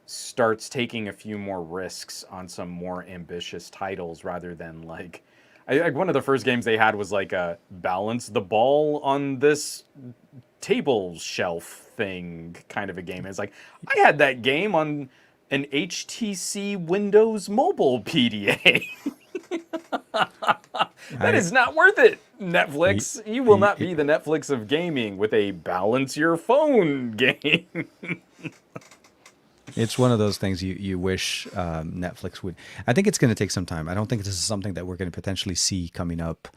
starts taking a few more risks on some more ambitious titles rather than like one of the first games they had was like a balance the ball on this table shelf thing kind of a game. And it's like I had that game on an HTC Windows mobile PDA. That I, is not worth it, y- Netflix. You will y- not be the Netflix of gaming with a balance your phone game. it's one of those things you wish Netflix would. I think it's going to take some time. I don't think this is something that we're going to potentially see coming up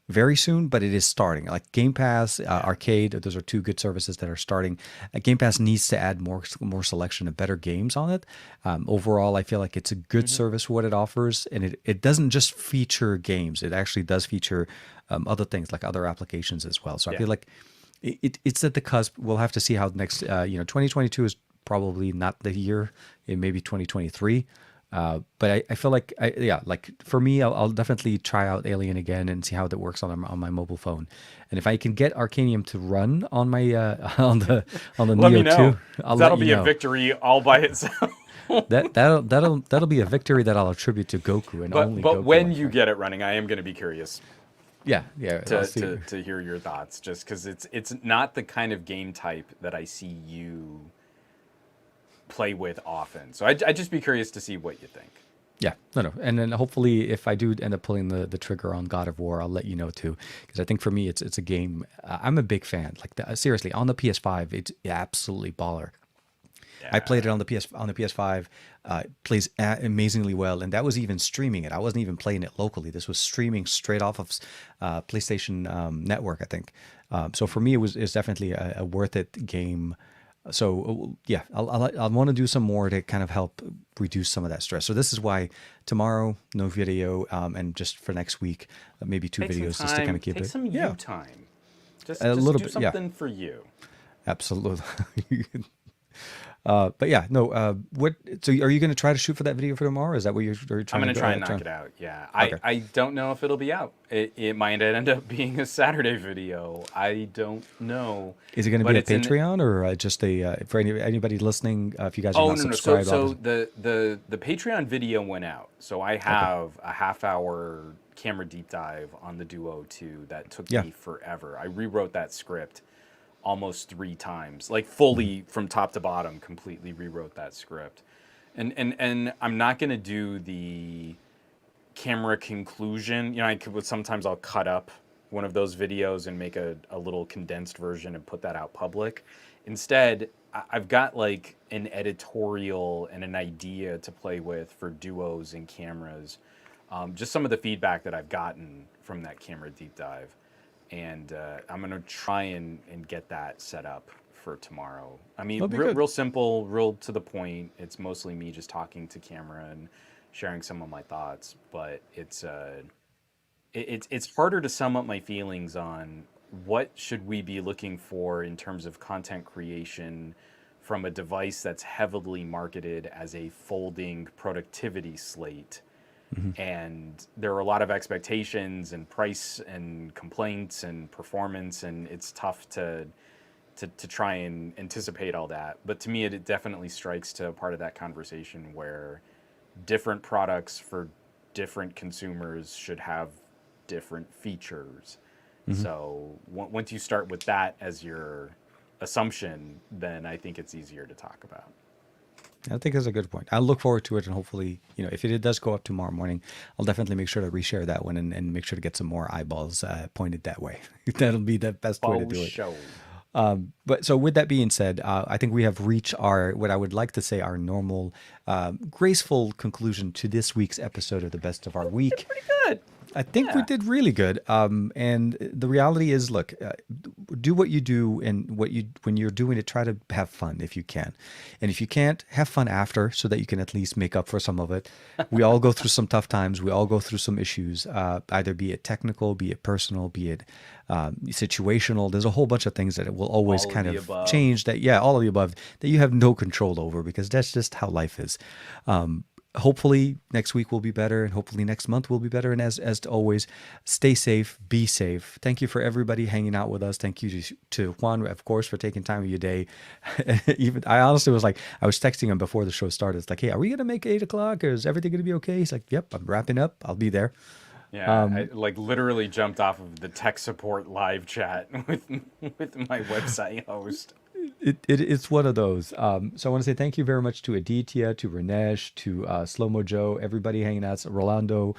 very soon, but it is starting. Like Game Pass, Arcade, those are two good services that are starting. Game Pass needs to add more selection of better games on it. Overall, I feel like it's a good service for what it offers, and it doesn't just feature games. It actually does feature other things like other applications as well. So I Yeah. feel like it's at the cusp. We'll have to see how next, 2022 is probably not the year. It may be 2023. But I feel like, like for me, I'll definitely try out Alien again and see how that works on my mobile phone. And if I can get Arcanium to run on my on the Let me Neo know. 2, I'll That'll let you be a know. victory all by itself. That'll be a victory that I'll attribute to Goku and But only but Goku, when my you friend. get it running, I am going to be curious Yeah, yeah. I'll to, see. to, to hear your thoughts, just because it's not the kind of game type that I see you play with often. So I'd just be curious to see what you think. Yeah, no. And then hopefully, if I do end up pulling the trigger on God of War, I'll let you know too. Because I think for me, it's a game. I'm a big fan. Like seriously, on the PS5, it's absolutely baller. I Yeah. played it on the PS5. Plays amazingly well, and that was even streaming it. I wasn't even playing it locally. This was streaming straight off of PlayStation Network, I think. So for me, it's definitely a worth it game. So yeah, I'll want to do some more to kind of help reduce some of that stress. So this is why tomorrow no video, and just for next week maybe two Take some videos just to kind time. of keep Take it. some you Yeah, time. Just a just little do bit. Yeah, something for you. absolutely. But yeah, no. What? So are you going to try to shoot for that video for tomorrow? Is that what you're I'm trying to gonna do? try and knock it out. Yeah, I Okay. I don't know if it'll be out. It might end up being a Saturday video. I don't know. Is it going to But be a it's in. Patreon or just for anybody listening? If you guys are Oh not no no. So subscribed, so obviously. the Patreon video went out. So I Okay. have a half-hour camera deep dive on the Duo 2 that took Yeah. me forever. I rewrote that script almost 3 times, like fully from top to bottom, completely rewrote that script. And I'm not gonna do the camera conclusion. Sometimes I'll cut up one of those videos and make a little condensed version and put that out public. Instead, I've got like an editorial and an idea to play with for duos and cameras. Just some of the feedback that I've gotten from that camera deep dive. And I'm going to try and get that set up for tomorrow. I mean, That'll be good. real simple, real to the point. It's mostly me just talking to camera and sharing some of my thoughts, but it's harder to sum up my feelings on what should we be looking for in terms of content creation from a device that's heavily marketed as a folding productivity slate. And there are a lot of expectations and price and complaints and performance, and it's tough to try and anticipate all that. But to me, it definitely strikes to a part of that conversation where different products for different consumers should have different features. So once you start with that as your assumption, then I think it's easier to talk about. I think that's a good point. I'll look forward to it, and hopefully, if it does go up tomorrow morning, I'll definitely make sure to reshare that one and make sure to get some more eyeballs pointed that way. That'll be the best way to do it. Show. But so with that being said, I think we have reached what I would like to say, our normal, graceful conclusion to this week's episode of the Best of Our Week. Pretty good. I think we did really good. And the reality is, look, do what you do, and when you're doing it, try to have fun if you can. And if you can't, have fun after, so that you can at least make up for some of it. We all go through some tough times. We all go through some issues, either be it technical, be it personal, be it situational. There's a whole bunch of things that it will always All of kind the of above. change, all of the above, that you have no control over, because that's just how life is. Hopefully next week will be better, and hopefully next month will be better. And as always, stay safe, be safe. Thank you for everybody hanging out with us. Thank you to Juan, of course, for taking time of your day. Even I honestly was like, I was texting him before the show started. It's like, hey, are we gonna make 8 o'clock? Or is everything gonna be okay? He's like, yep, I'm wrapping up. I'll be there. Yeah, I like literally jumped off of the tech support live chat with my website host. It's one of those. So I want to say thank you very much to Aditya, to Ranesh, to Slow Mo Joe, everybody hanging out, Rolando,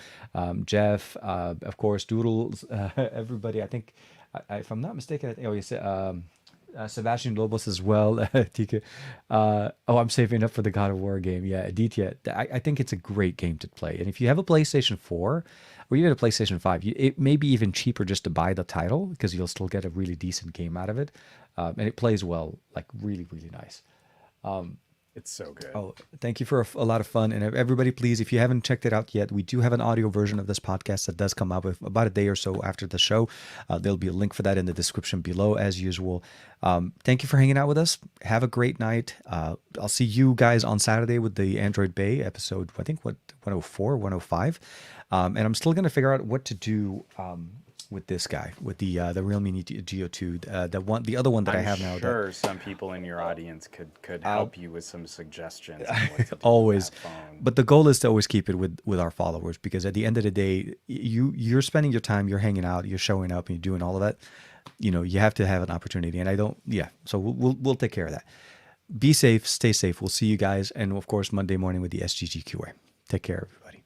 Jeff, of course, Doodles, everybody. I think, if I'm not mistaken, Sebastian Lobos as well. TK. I'm saving up for the God of War game. Yeah, Aditya. I think it's a great game to play. And if you have a PlayStation 4 or even a PlayStation 5, it may be even cheaper just to buy the title, because you'll still get a really decent game out of it. And it plays well, like really, really nice. It's so good. Oh, thank you for a lot of fun. And everybody, please, if you haven't checked it out yet, we do have an audio version of this podcast that does come out with about a day or so after the show. There'll be a link for that in the description below, as usual. Thank you for hanging out with us. Have a great night. I'll see you guys on Saturday with the Android Bay episode, I think, 104, 105. And I'm still going to figure out what to do with this guy, with the Realme Geo 2, the other one that I have now. I'm sure some people in your audience could help you with some suggestions on what to do always. with that phone. But the goal is to always keep it with our followers, because at the end of the day, you're spending your time, you're hanging out, you're showing up, and you're doing all of that. You have to have an opportunity, and so we'll take care of that. Be safe, stay safe. We'll see you guys, and of course Monday morning with the SGGQA. Take care, everybody.